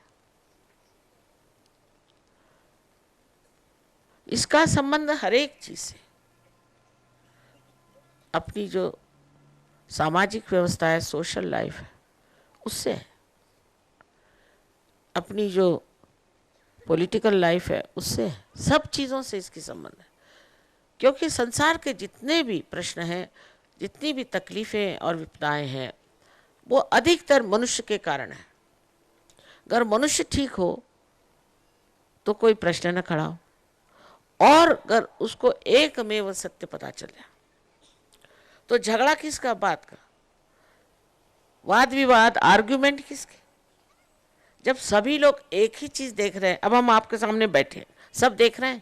इसका संबंध हर एक चीज से, अपनी जो सामाजिक व्यवस्था है, सोशल लाइफ है, उससे है। अपनी जो पॉलिटिकल लाइफ है उससे है। सब चीज़ों से इसकी संबंध है, क्योंकि संसार के जितने भी प्रश्न हैं, जितनी भी तकलीफ़ें और विपदाएं हैं, वो अधिकतर मनुष्य के कारण है। अगर मनुष्य ठीक हो तो कोई प्रश्न न खड़ा हो, और अगर उसको एकमेव सत्य पता चल जाए तो झगड़ा किसका, बात का, वाद विवाद, आर्ग्यूमेंट किसके। जब सभी लोग एक ही चीज़ देख रहे हैं, अब हम आपके सामने बैठे हैं, सब देख रहे हैं,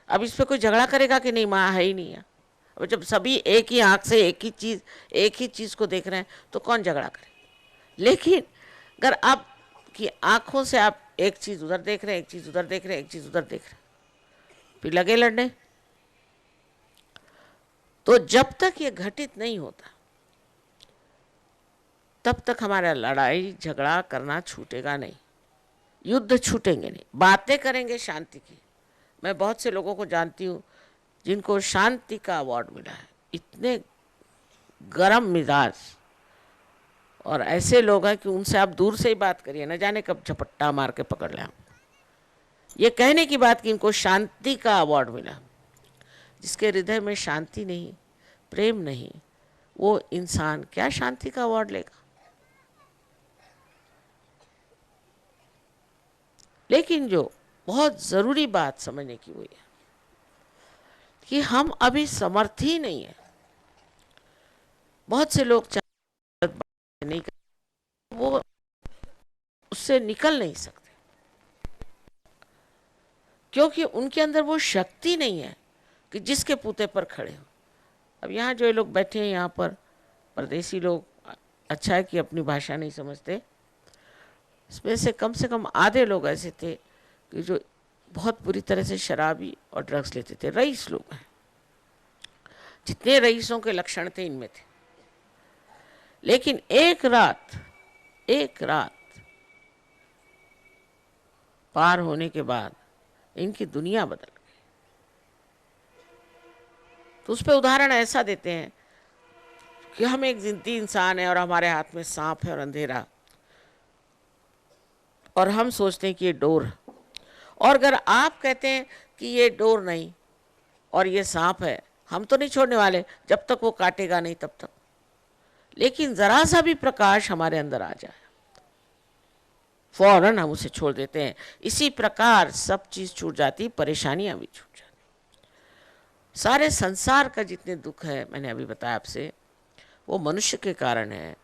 अब इस पे कोई झगड़ा करेगा कि नहीं, माँ है ही नहीं है। अब जब सभी एक ही आँख से एक ही चीज़ को देख रहे हैं तो कौन झगड़ा करे। लेकिन अगर आपकी आँखों से आप एक चीज़ उधर देख रहे हैं, एक चीज़ उधर देख रहे हैं, एक चीज़ उधर देख रहे हैं, फिर लगे लड़ने। तो जब तक ये घटित नहीं होता तब तक हमारा लड़ाई झगड़ा करना छूटेगा नहीं, युद्ध छूटेंगे नहीं। बातें करेंगे शांति की। मैं बहुत से लोगों को जानती हूँ जिनको शांति का अवार्ड मिला है, इतने गरम मिजाज, और ऐसे लोग हैं कि उनसे आप दूर से ही बात करिए, न जाने कब झपट्टा मार के पकड़ लें। ये कहने की बात कि इनको शांति का अवार्ड मिला। जिसके हृदय में शांति नहीं, प्रेम नहीं, वो इंसान क्या शांति का अवार्ड लेगा। लेकिन जो बहुत ज़रूरी बात समझने की वो है कि हम अभी समर्थ ही नहीं है। बहुत से लोग नहीं कर, वो उससे निकल नहीं सकते, क्योंकि उनके अंदर वो शक्ति नहीं है कि जिसके पूते पर खड़े हो। अब यहाँ जो लोग बैठे हैं, यहाँ पर परदेसी लोग, अच्छा है कि अपनी भाषा नहीं समझते, इसमें से कम आधे लोग ऐसे थे कि जो बहुत बुरी तरह से शराबी और ड्रग्स लेते थे। रईस लोग हैं, जितने रईसों के लक्षण थे इनमें थे। लेकिन एक रात पार होने के बाद इनकी दुनिया बदल गई। तो उस पर उदाहरण ऐसा देते हैं कि हम एक जिंदा इंसान है और हमारे हाथ में सांप है और अंधेरा, और हम सोचते हैं कि ये डोर है। और अगर आप कहते हैं कि ये डोर नहीं और ये सांप है, हम तो नहीं छोड़ने वाले जब तक वो काटेगा नहीं तब तक। लेकिन जरा सा भी प्रकाश हमारे अंदर आ जाए, फौरन हम उसे छोड़ देते हैं। इसी प्रकार सब चीज छूट जाती, परेशानियां भी छूट जाती। सारे संसार का जितने दुख है, मैंने अभी बताया आपसे, वो मनुष्य के कारण है।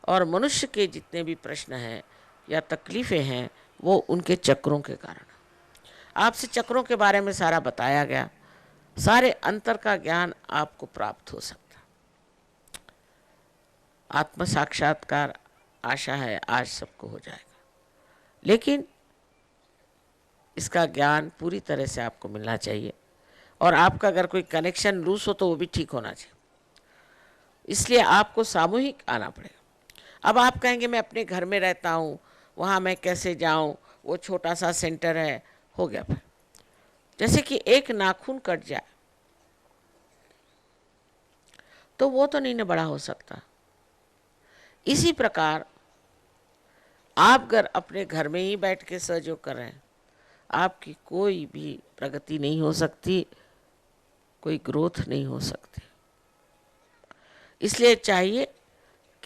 और मनुष्य के जितने भी प्रश्न हैं या तकलीफ़ें हैं, वो उनके चक्रों के कारण। आपसे चक्रों के बारे में सारा बताया गया, सारे अंतर का ज्ञान आपको प्राप्त हो सकता। आत्म साक्षात्कार आशा है आज सबको हो जाएगा, लेकिन इसका ज्ञान पूरी तरह से आपको मिलना चाहिए। और आपका अगर कोई कनेक्शन लूज हो तो वो भी ठीक होना चाहिए। इसलिए आपको सामूहिक आना पड़ेगा। अब आप कहेंगे मैं अपने घर में रहता हूँ, वहाँ मैं कैसे जाऊँ, वो छोटा सा सेंटर है, हो गया। फिर जैसे कि एक नाखून कट जाए तो वो तो नहीं न बड़ा हो सकता। इसी प्रकार आप अगर अपने घर में ही बैठ के सहयोग कर रहे हैं, आपकी कोई भी प्रगति नहीं हो सकती, कोई ग्रोथ नहीं हो सकती। इसलिए चाहिए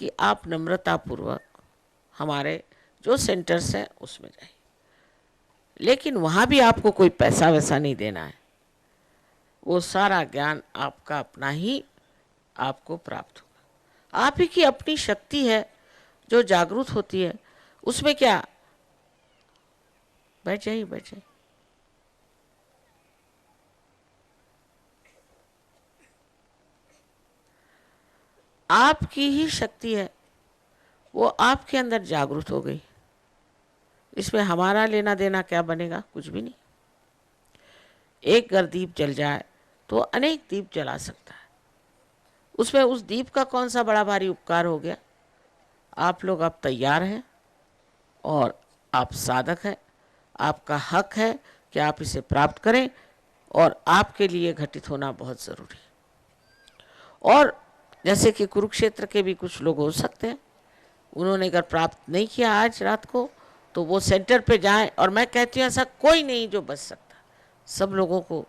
कि आप नम्रतापूर्वक हमारे जो सेंटर्स हैं उसमें जाइए, लेकिन वहाँ भी आपको कोई पैसा वैसा नहीं देना है। वो सारा ज्ञान आपका अपना ही आपको प्राप्त होगा। आप ही की अपनी शक्ति है जो जागरूक होती है, उसमें क्या, बैठ जाइए बैठ जाइए। आपकी ही शक्ति है, वो आपके अंदर जागरूक हो गई। इसमें हमारा लेना देना क्या बनेगा? कुछ भी नहीं। एक अगर दीप जल जाए तो अनेक दीप जला सकता है, उसमें उस दीप का कौन सा बड़ा भारी उपकार हो गया? आप लोग अब तैयार हैं और आप साधक हैं, आपका हक है कि आप इसे प्राप्त करें, और आपके लिए घटित होना बहुत ज़रूरी है। और जैसे कि कुरुक्षेत्र के भी कुछ लोग हो सकते हैं, उन्होंने अगर प्राप्त नहीं किया आज रात को, तो वो सेंटर पे जाएं, और मैं कहती हूँ ऐसा कोई नहीं जो बच सकता, सब लोगों को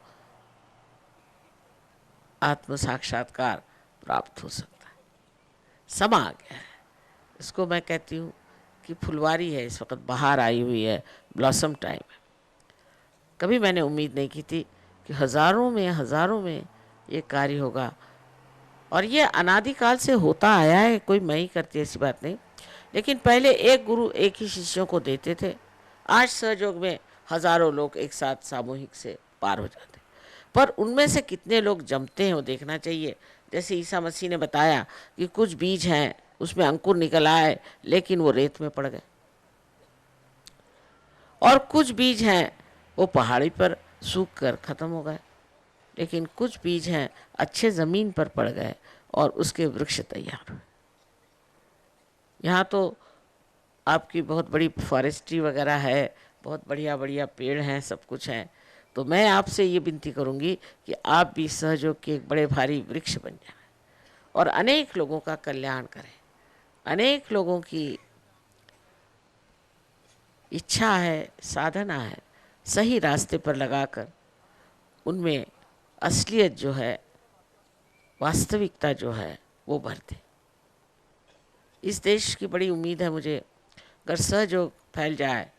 आत्म साक्षात्कार प्राप्त हो सकता है। समा आ गया है, इसको मैं कहती हूँ कि फुलवारी है, इस वक्त बाहर आई हुई है, ब्लॉसम टाइम है। कभी मैंने उम्मीद नहीं की थी कि हज़ारों में ये कार्य होगा, और ये अनादिकाल से होता आया है, कोई मैं ही करती ऐसी बात नहीं। लेकिन पहले एक गुरु एक ही शिष्यों को देते थे, आज सहयोग में हज़ारों लोग एक साथ सामूहिक से पार हो जाते, पर उनमें से कितने लोग जमते हैं वो देखना चाहिए। जैसे ईसा मसीह ने बताया कि कुछ बीज हैं, उसमें अंकुर निकल आए, लेकिन वो रेत में पड़ गए, और कुछ बीज हैं वो पहाड़ी पर सूख कर ख़त्म हो गए, लेकिन कुछ बीज हैं अच्छे ज़मीन पर पड़ गए और उसके वृक्ष तैयार हुए। यहाँ तो आपकी बहुत बड़ी फॉरेस्ट्री वगैरह है, बहुत बढ़िया बढ़िया पेड़ हैं, सब कुछ हैं। तो मैं आपसे ये विनती करूँगी कि आप भी सहयोग के एक बड़े भारी वृक्ष बन जाएं और अनेक लोगों का कल्याण करें। अनेक लोगों की इच्छा है, साधना है, सही रास्ते पर लगाकर उनमें असलियत जो है, वास्तविकता जो है, वो भर दे। इस देश की बड़ी उम्मीद है मुझे, अगर सहयोग फैल जाए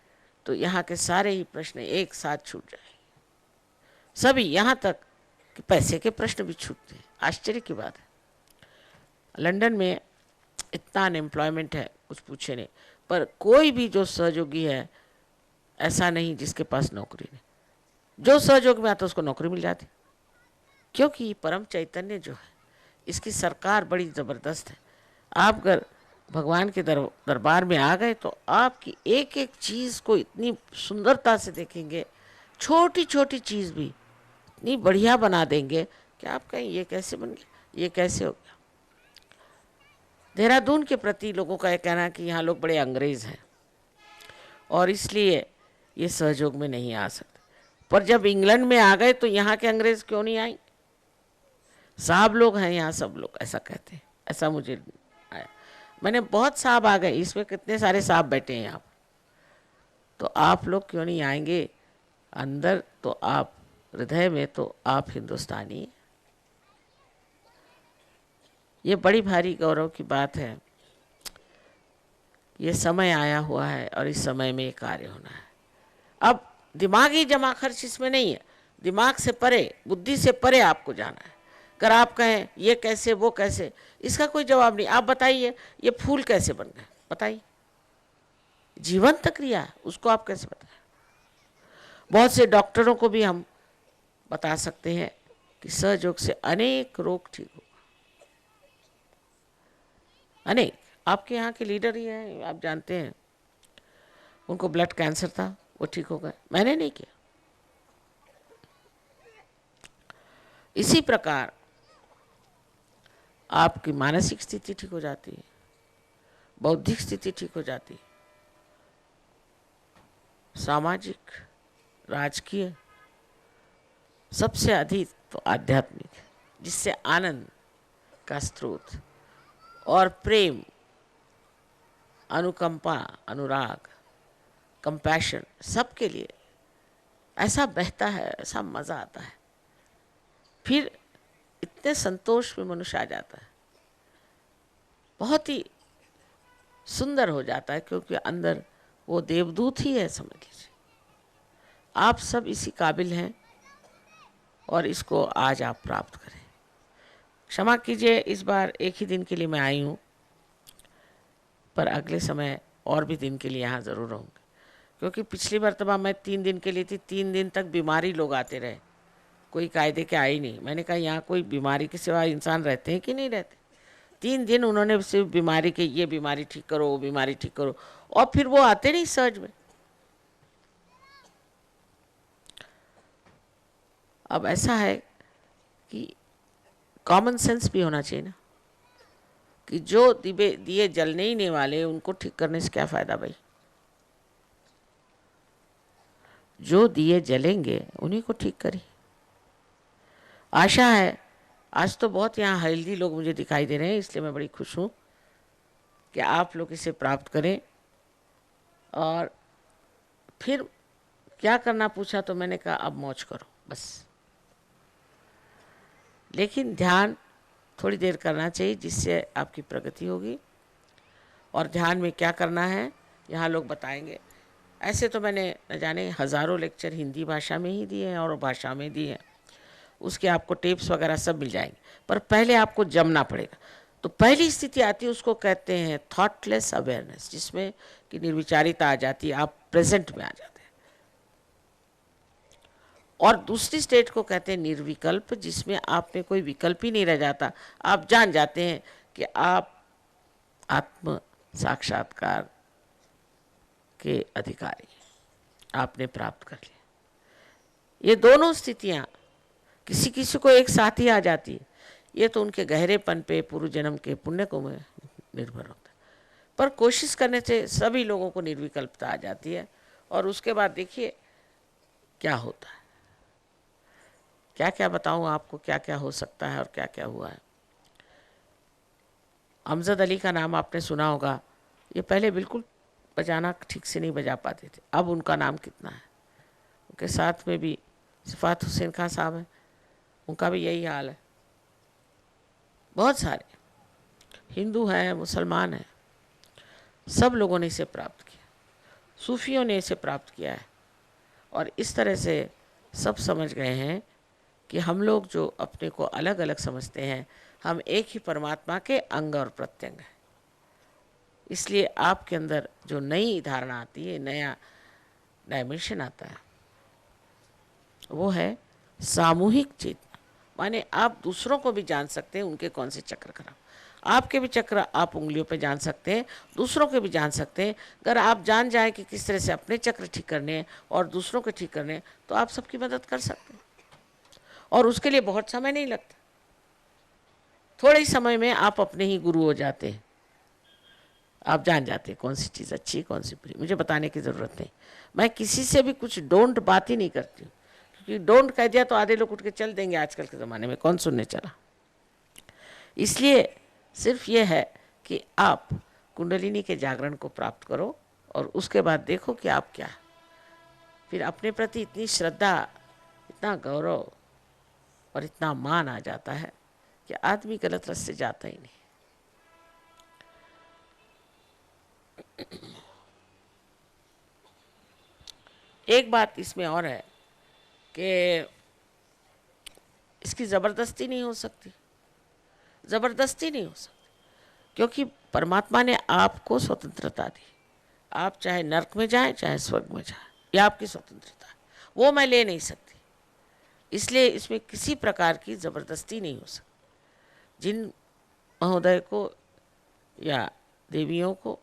तो यहाँ के सारे ही प्रश्न एक साथ छूट जाए, सभी, यहाँ तक कि पैसे के प्रश्न भी छूटते हैं। आश्चर्य की बात है, लंदन में इतना अनएम्प्लॉयमेंट है, कुछ पूछे नहीं, पर कोई भी जो सहयोगी है ऐसा नहीं जिसके पास नौकरी नहीं। जो सहयोग में आता उसको नौकरी मिल जाती, क्योंकि परम चैतन्य जो है, इसकी सरकार बड़ी ज़बरदस्त है। आप अगर भगवान के दरबार में आ गए तो आपकी एक एक चीज़ को इतनी सुंदरता से देखेंगे, छोटी छोटी चीज़ भी इतनी बढ़िया बना देंगे कि आप कहें ये कैसे बन गया, ये कैसे हो गया। देहरादून के प्रति लोगों का यह कहना है कि यहाँ लोग बड़े अंग्रेज़ हैं और इसलिए ये सहयोग में नहीं आ सकते, पर जब इंग्लैंड में आ गए तो यहाँ के अंग्रेज़ क्यों नहीं आए? साहब लोग हैं यहाँ, सब लोग ऐसा कहते हैं, ऐसा मुझे आया। मैंने बहुत साहब आ गए, इसमें कितने सारे साहब बैठे हैं यहाँ पर, तो आप लोग क्यों नहीं आएंगे अंदर? तो आप हृदय में तो आप हिंदुस्तानी हैं। ये बड़ी भारी गौरव की बात है। ये समय आया हुआ है और इस समय में ये कार्य होना है। अब दिमागी जमा खर्च इसमें नहीं है, दिमाग से परे, बुद्धि से परे आपको जाना है। अगर आप कहें ये कैसे, वो कैसे, इसका कोई जवाब नहीं। आप बताइए ये फूल कैसे बन गए, बताइए, जीवंत क्रिया, उसको आप कैसे बताएं? बहुत से डॉक्टरों को भी हम बता सकते हैं कि सहयोग से अनेक रोग ठीक हो, अनेक। आपके यहाँ के लीडर ही हैं, आप जानते हैं, उनको ब्लड कैंसर था, वो ठीक हो गए, मैंने नहीं किया। इसी प्रकार आपकी मानसिक स्थिति ठीक हो जाती है, बौद्धिक स्थिति ठीक हो जाती है, सामाजिक, राजकीय, सबसे अधिक तो आध्यात्मिक, जिससे आनंद का स्रोत और प्रेम, अनुकंपा, अनुराग, कंपैशन सबके लिए ऐसा बहता है, ऐसा मज़ा आता है, फिर इतने संतोष में मनुष्य आ जाता है। बहुत ही सुंदर हो जाता है, क्योंकि अंदर वो देवदूत ही है, समझ लीजिए। आप सब इसी काबिल हैं और इसको आज आप प्राप्त करें। क्षमा कीजिए, इस बार एक ही दिन के लिए मैं आई हूँ, पर अगले समय और भी दिन के लिए यहाँ ज़रूर रहूँगी, क्योंकि पिछली मरतबा मैं 3 दिन के लिए थी, 3 दिन तक बीमारी लोग आते रहे, कोई कायदे के आए नहीं। मैंने कहा यहाँ कोई बीमारी के सिवा इंसान रहते हैं कि नहीं रहते। 3 दिन उन्होंने सिर्फ बीमारी के, ये बीमारी ठीक करो, वो बीमारी ठीक करो, और फिर वो आते नहीं सहज में। अब ऐसा है कि कॉमन सेंस भी होना चाहिए ना, कि जो दिए जलने ही नहीं वाले उनको ठीक करने से क्या फ़ायदा भाई। जो दिए जलेंगे उन्हीं को ठीक करिए। आशा है, आज तो बहुत यहाँ हेल्दी लोग मुझे दिखाई दे रहे हैं, इसलिए मैं बड़ी खुश हूँ कि आप लोग इसे प्राप्त करें। और फिर क्या करना पूछा तो मैंने कहा अब मौज करो बस। लेकिन ध्यान थोड़ी देर करना चाहिए, जिससे आपकी प्रगति होगी। और ध्यान में क्या करना है यहाँ लोग बताएंगे। ऐसे तो मैंने न जाने हज़ारों लेक्चर हिंदी भाषा में ही दिए हैं और भाषा में दिए हैं, उसके आपको टेप्स वगैरह सब मिल जाएंगे, पर पहले आपको जमना पड़ेगा। तो पहली स्थिति आती है, उसको कहते हैं थॉटलेस अवेयरनेस, जिसमें कि निर्विचारिता आ जाती है, आप प्रेजेंट में आ जाते हैं। और दूसरी स्टेट को कहते हैं निर्विकल्प, जिसमें आप में कोई विकल्प ही नहीं रह जाता, आप जान जाते हैं कि आप आत्म साक्षात्कार के अधिकारी आपने प्राप्त कर लिया। ये दोनों स्थितियाँ किसी किसी को एक साथ ही आ जाती है, ये तो उनके गहरेपन पे, पूर्व जन्म के पुण्य को में निर्भर होता है। पर कोशिश करने से सभी लोगों को निर्विकल्पता आ जाती है। और उसके बाद देखिए क्या होता है। क्या क्या बताऊं आपको, क्या क्या हो सकता है और क्या क्या हुआ है। अमजद अली का नाम आपने सुना होगा। ये पहले बिल्कुल बजाना ठीक से नहीं बजा पाते थे, अब उनका नाम कितना है। उनके साथ में भी सिफात हुसैन खान साहब हैं, उनका भी यही हाल है। बहुत सारे हिंदू हैं, मुसलमान हैं, सब लोगों ने इसे प्राप्त किया, सूफियों ने इसे प्राप्त किया है। और इस तरह से सब समझ गए हैं कि हम लोग जो अपने को अलग अलग समझते हैं, हम एक ही परमात्मा के अंग और प्रत्यंग हैं। इसलिए आपके अंदर जो नई धारणा आती है, नया डायमेंशन आता है, वो है सामूहिक चेतना। माने आप दूसरों को भी जान सकते हैं उनके कौन से चक्र खराब, आपके भी चक्र आप उंगलियों पे जान सकते हैं, दूसरों के भी जान सकते हैं। अगर आप जान जाए कि किस तरह से अपने चक्र ठीक करने हैं और दूसरों के ठीक करने हैं, तो आप सबकी मदद कर सकते हैं। और उसके लिए बहुत समय नहीं लगता, थोड़े ही समय में आप अपने ही गुरु हो जाते हैं। आप जान जाते हैं कौन सी चीज़ अच्छी है, कौन सी बुरी। मुझे बताने की ज़रूरत नहीं, मैं किसी से भी कुछ डोंट बात ही नहीं करती हूँ, क्योंकि डोंट कह दिया तो आधे लोग उठ के चल देंगे। आजकल के ज़माने में कौन सुनने चला। इसलिए सिर्फ ये है कि आप कुंडलिनी के जागरण को प्राप्त करो और उसके बाद देखो कि आप क्या। फिर अपने प्रति इतनी श्रद्धा, इतना गौरव और इतना मान आ जाता है कि आदमी गलत रास्ते जाता ही नहीं। एक बात इसमें और है कि इसकी ज़बरदस्ती नहीं हो सकती, ज़बरदस्ती नहीं हो सकती, क्योंकि परमात्मा ने आपको स्वतंत्रता दी। आप चाहे नर्क में जाएं, चाहे स्वर्ग में जाएं, ये आपकी स्वतंत्रता है, वो मैं ले नहीं सकती। इसलिए इसमें किसी प्रकार की ज़बरदस्ती नहीं हो सकती। जिन महोदय को या देवियों को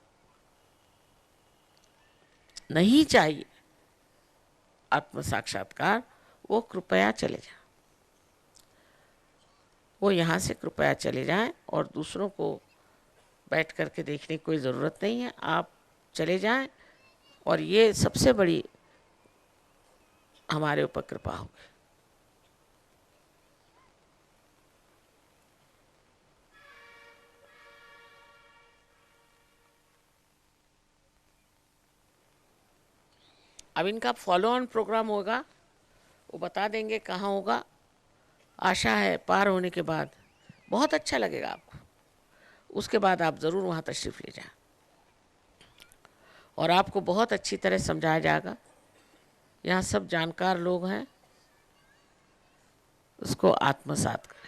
नहीं चाहिए आत्म साक्षात्कार, वो कृपया चले जाएं, वो यहाँ से कृपया चले जाएं। और दूसरों को बैठ करके देखने की कोई ज़रूरत नहीं है, आप चले जाएं। और ये सबसे बड़ी हमारे ऊपर कृपा होगी। अब इनका फॉलो ऑन प्रोग्राम होगा, वो बता देंगे कहाँ होगा। आशा है पार होने के बाद बहुत अच्छा लगेगा आपको। उसके बाद आप ज़रूर वहाँ तशरीफ़ ले जाएं। और आपको बहुत अच्छी तरह समझाया जाएगा। यहाँ सब जानकार लोग हैं, उसको आत्मसात करें।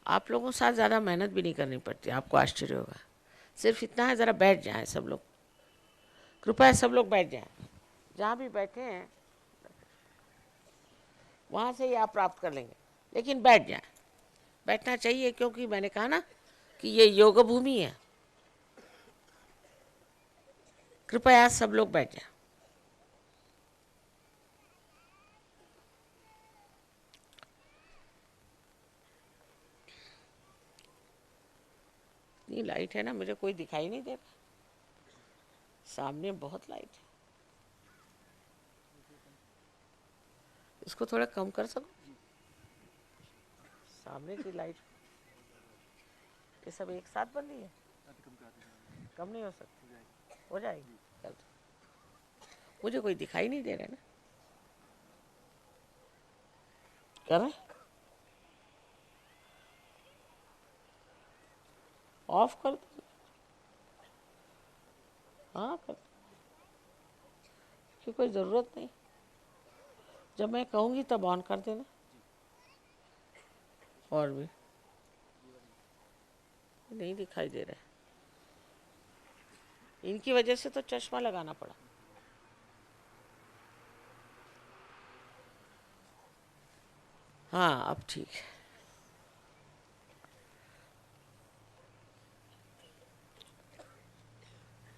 आप लोगों के साथ ज़्यादा मेहनत भी नहीं करनी पड़ती, आपको आश्चर्य होगा। सिर्फ इतना है, ज़रा बैठ जाएं सब लोग, कृपया सब लोग बैठ जाएं। जहाँ भी बैठे हैं वहाँ से ही आप प्राप्त कर लेंगे, लेकिन बैठ जाएं। बैठना चाहिए, क्योंकि मैंने कहा ना कि ये योग भूमि है। कृपया सब लोग बैठ जाएं। इतनी लाइट है ना, मुझे कोई दिखाई नहीं दे रहा, सामने बहुत लाइट है। इसको थोड़ा कम कर सको, सामने की लाइट। ये सब एक साथ बन रही है, कम नहीं हो सकती? हो जाएगी कल। मुझे कोई दिखाई नहीं दे रहा है ना। कर ऑफ कर दो। हाँ कर, कि कोई ज़रूरत नहीं, जब मैं कहूँगी तब ऑन कर देना। और भी नहीं दिखाई दे रहा है, इनकी वजह से तो चश्मा लगाना पड़ा। हाँ अब ठीक है।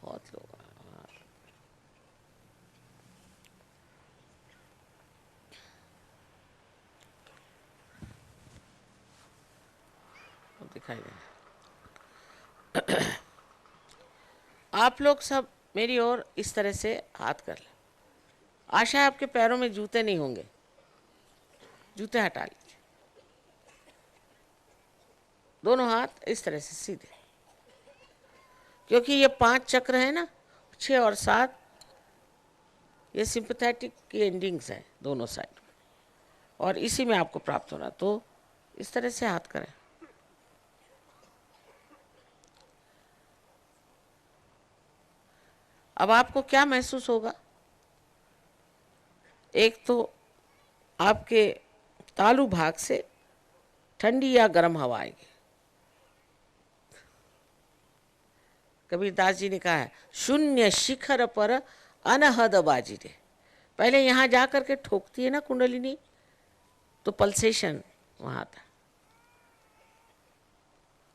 बहुत लोग दिखाई दे। आप लोग सब मेरी ओर इस तरह से हाथ कर लें। आशा है आपके पैरों में जूते नहीं होंगे, जूते हटा लीजिए। दोनों हाथ इस तरह से सीधे, क्योंकि ये 5 चक्र है ना, 6 और 7, ये सिंपैथेटिक की एंडिंग्स हैं दोनों साइड, और इसी में आपको प्राप्त होना। तो इस तरह से हाथ करें। अब आपको क्या महसूस होगा? एक तो आपके तालू भाग से ठंडी या गर्म हवा आएगी। कबीरदास जी ने कहा है, शून्य शिखर पर अनहद बाजिरे। पहले यहाँ जा कर के ठोकती है ना कुंडलिनी, तो पल्सेशन वहाँ था,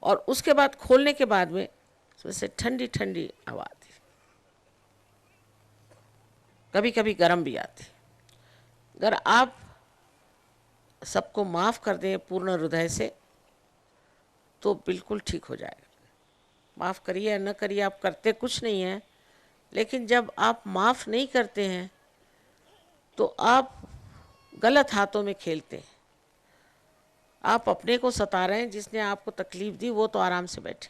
और उसके बाद खोलने के बाद में उसमें से ठंडी ठंडी हवा आती, कभी कभी गर्म भी आती। अगर आप सबको माफ़ कर दें पूर्ण हृदय से तो बिल्कुल ठीक हो जाएगा। माफ़ करिए या न करिए, आप करते कुछ नहीं हैं, लेकिन जब आप माफ़ नहीं करते हैं तो आप गलत हाथों में खेलते हैं। आप अपने को सता रहे हैं, जिसने आपको तकलीफ़ दी वो तो आराम से बैठे।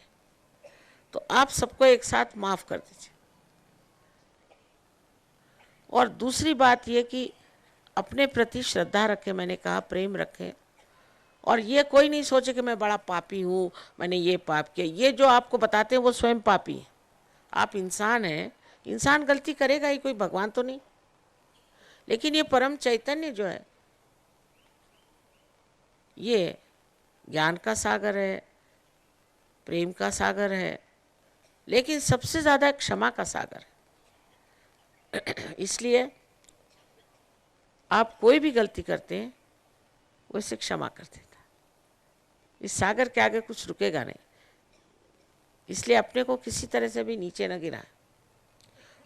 तो आप सबको एक साथ माफ़ कर दीजिए। और दूसरी बात ये कि अपने प्रति श्रद्धा रखें, मैंने कहा प्रेम रखें, और ये कोई नहीं सोचे कि मैं बड़ा पापी हूँ, मैंने ये पाप किया। ये जो आपको बताते हैं वो स्वयं पापी हैं। आप इंसान हैं, इंसान गलती करेगा ही, कोई भगवान तो नहीं। लेकिन ये परम चैतन्य जो है, ये ज्ञान का सागर है, प्रेम का सागर है, लेकिन सबसे ज़्यादा क्षमा का सागर है। इसलिए आप कोई भी गलती करते हैं वो इसे क्षमा कर देता। इस सागर के आगे कुछ रुकेगा नहीं, इसलिए अपने को किसी तरह से भी नीचे न गिराएं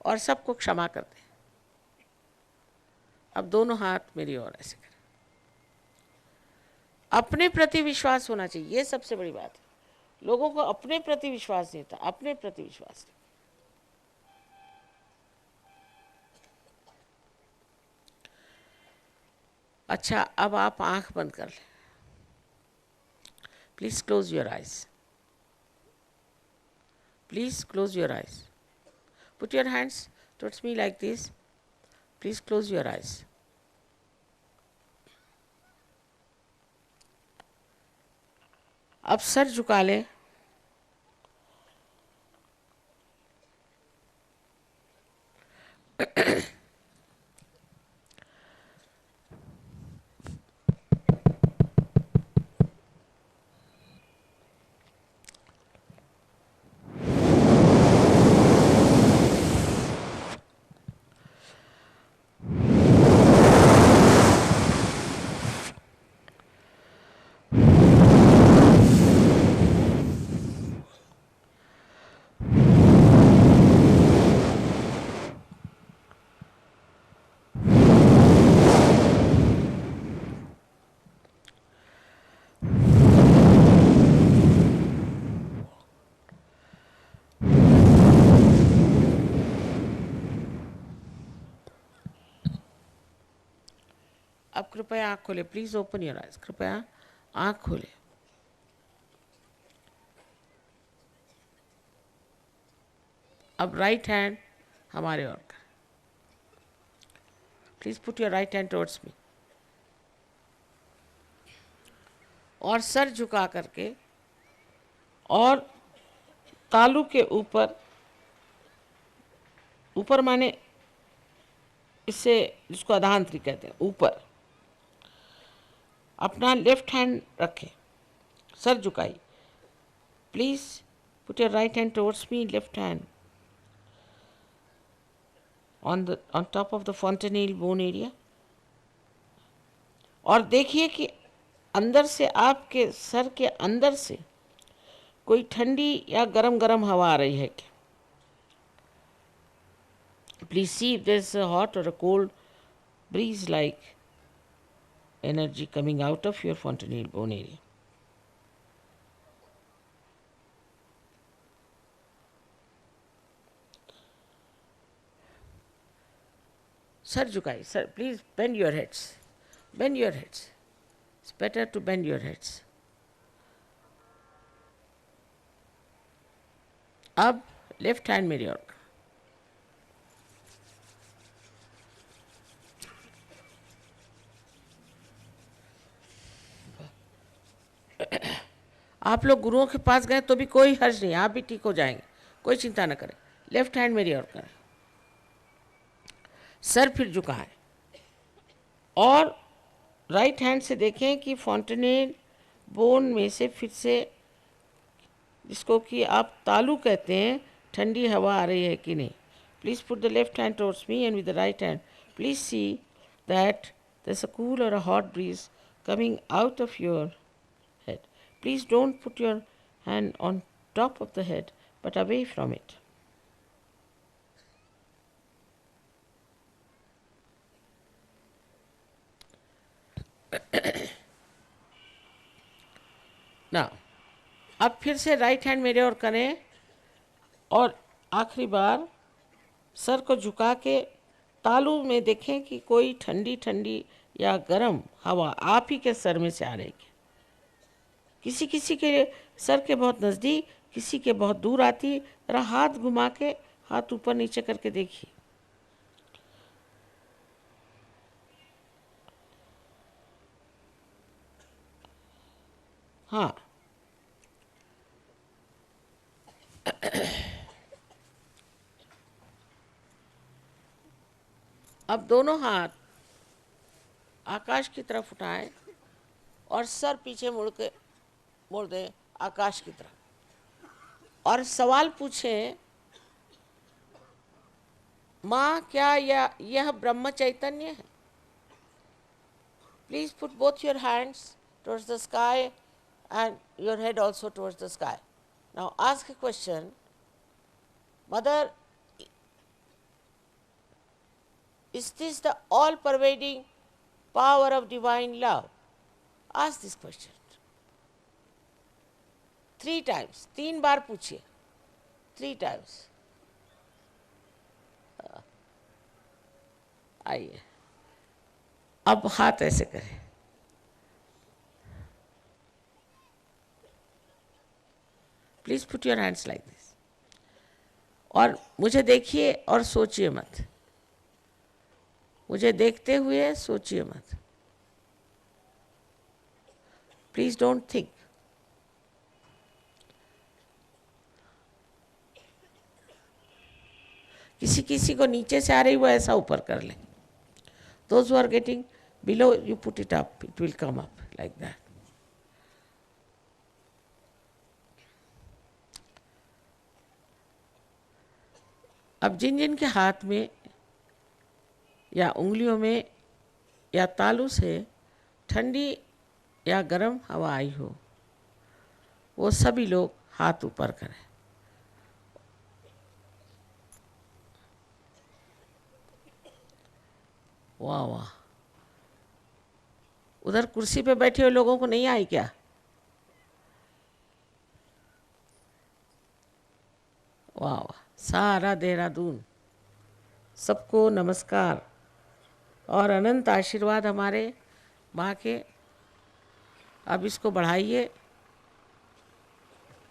और सबको क्षमा कर दें। अब दोनों हाथ मेरी ओर ऐसे करें। अपने प्रति विश्वास होना चाहिए, ये सबसे बड़ी बात है। लोगों को अपने प्रति विश्वास नहीं था, अपने प्रति विश्वास। अच्छा, अब आप आंख बंद कर लें। Please close your eyes. Please close your eyes. Put your hands towards me like this. Please close your eyes. अब सर झुका लें. अब कृपया आँख खोले. Please open your eyes. कृपया आँख खोले. अब राइट हैंड हमारे ओर का. Please put your right hand towards मी. और सर झुका करके और तालू के ऊपर, ऊपर माने इससे जिसको अधांतरी कहते हैं, ऊपर अपना लेफ्ट हैंड रखें. सर झुकाई. Please put your right hand towards me. Left hand on top of the fontanelle bone area. और देखिए कि अंदर से, आपके सर के अंदर से कोई ठंडी या गरम गरम हवा आ रही है क्या. Please see if there's a hot or a cold breeze like energy coming out of your fontanelle bone area. Sir झुकाई. Sir, please bend your heads. Bend your heads. It's better to bend your heads. अब left hand मेरी ओर. आप लोग गुरुओं के पास गए तो भी कोई हर्ज नहीं, आप भी ठीक हो जाएंगे, कोई चिंता न करें. लेफ्ट हैंड मेरी ओर करें. सर फिर झुकाएं और राइट हैंड से देखें कि फॉन्टेनेल बोन में से फिर से, जिसको कि आप तालू कहते हैं, ठंडी हवा आ रही है कि नहीं. Please put the left hand towards me and with the right hand please see that there is a cool or a hot breeze coming out of your head. Please don't put your hand on top of the head, but away from it. Now, अब फिर से right hand मेरे ओर करें और आखिरी बार sir को झुका के तालू में देखें कि कोई ठंडी ठंडी या गर्म हवा आप ही के सर में से आ रही है. किसी किसी के सर के बहुत नज़दीक, किसी के बहुत दूर आती. जरा हाथ घुमा के हाथ ऊपर नीचे करके देखिए. हाँ, अब दोनों हाथ आकाश की तरफ उठाएं और सर पीछे मोड़ दें आकाश की तरफ और सवाल पूछें, माँ क्या यह ब्रह्म चैतन्य है. Please put both your hands towards the sky and your head also towards the sky. Now ask a question, Mother, is this the all pervading power of divine love? Ask this question 3 times. 3 बार पूछिए. 3 times. आइए, अब हाथ ऐसे करें. Please put your hands like this. और मुझे देखिए और सोचिए मत, मुझे देखते हुए सोचिए मत। Please don't think. किसी किसी को नीचे से आ रही वो ऐसा ऊपर कर ले। Those who are getting below, you put it up, it will come up like that. अब जिन जिन के हाथ में या उंगलियों में या तालू से ठंडी या गर्म हवा आई हो, वो सभी लोग हाथ ऊपर करें। वाह वाह, उधर कुर्सी पे बैठे हुए लोगों को नहीं आई क्या? वाह वाह, सारा देहरादून, सबको नमस्कार और अनंत आशीर्वाद हमारे माँ के। अब इसको बढ़ाइए,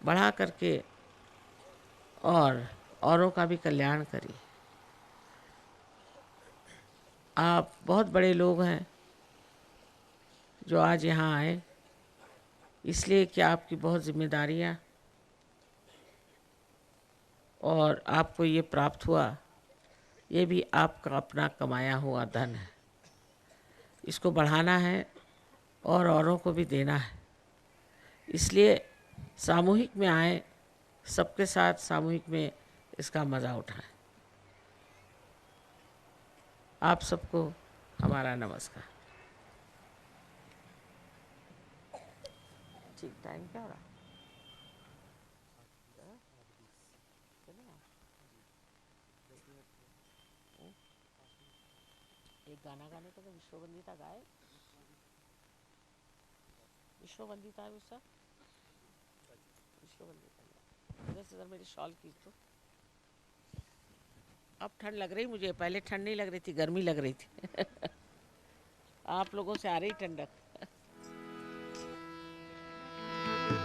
बढ़ा करके और औरों का भी कल्याण करिए। आप बहुत बड़े लोग हैं जो आज यहाँ आए, इसलिए कि आपकी बहुत जिम्मेदारियाँ और आपको ये प्राप्त हुआ, ये भी आपका अपना कमाया हुआ धन है। इसको बढ़ाना है और औरों को भी देना है, इसलिए सामूहिक में आए, सबके साथ सामूहिक में इसका मज़ा उठाएं। आप सबको हमारा नमस्कार। ठीक, टाइम क्या हो रहा? एक गाना गाने को तो विश्ववंदिता गाए। विश्ववंदिता है उसका, विश्ववंदिता। इधर से मेरी शॉल खींच दो। अब ठंड लग रही मुझे, पहले ठंड नहीं लग रही थी, गर्मी लग रही थी। आप लोगों से आ रही ठंडक।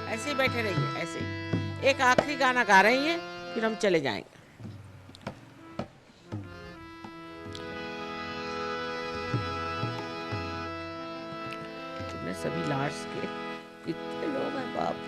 ऐसे ही बैठे रहिए, ऐसे ही। एक आखिरी गाना गा रही हैं, फिर हम चले जाएंगे। तुमने सभी लार्ड्स के कितने लोग हैं बाप।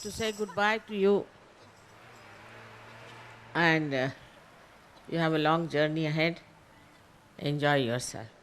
to say goodbye to you. And you have a long journey ahead. Enjoy yourself.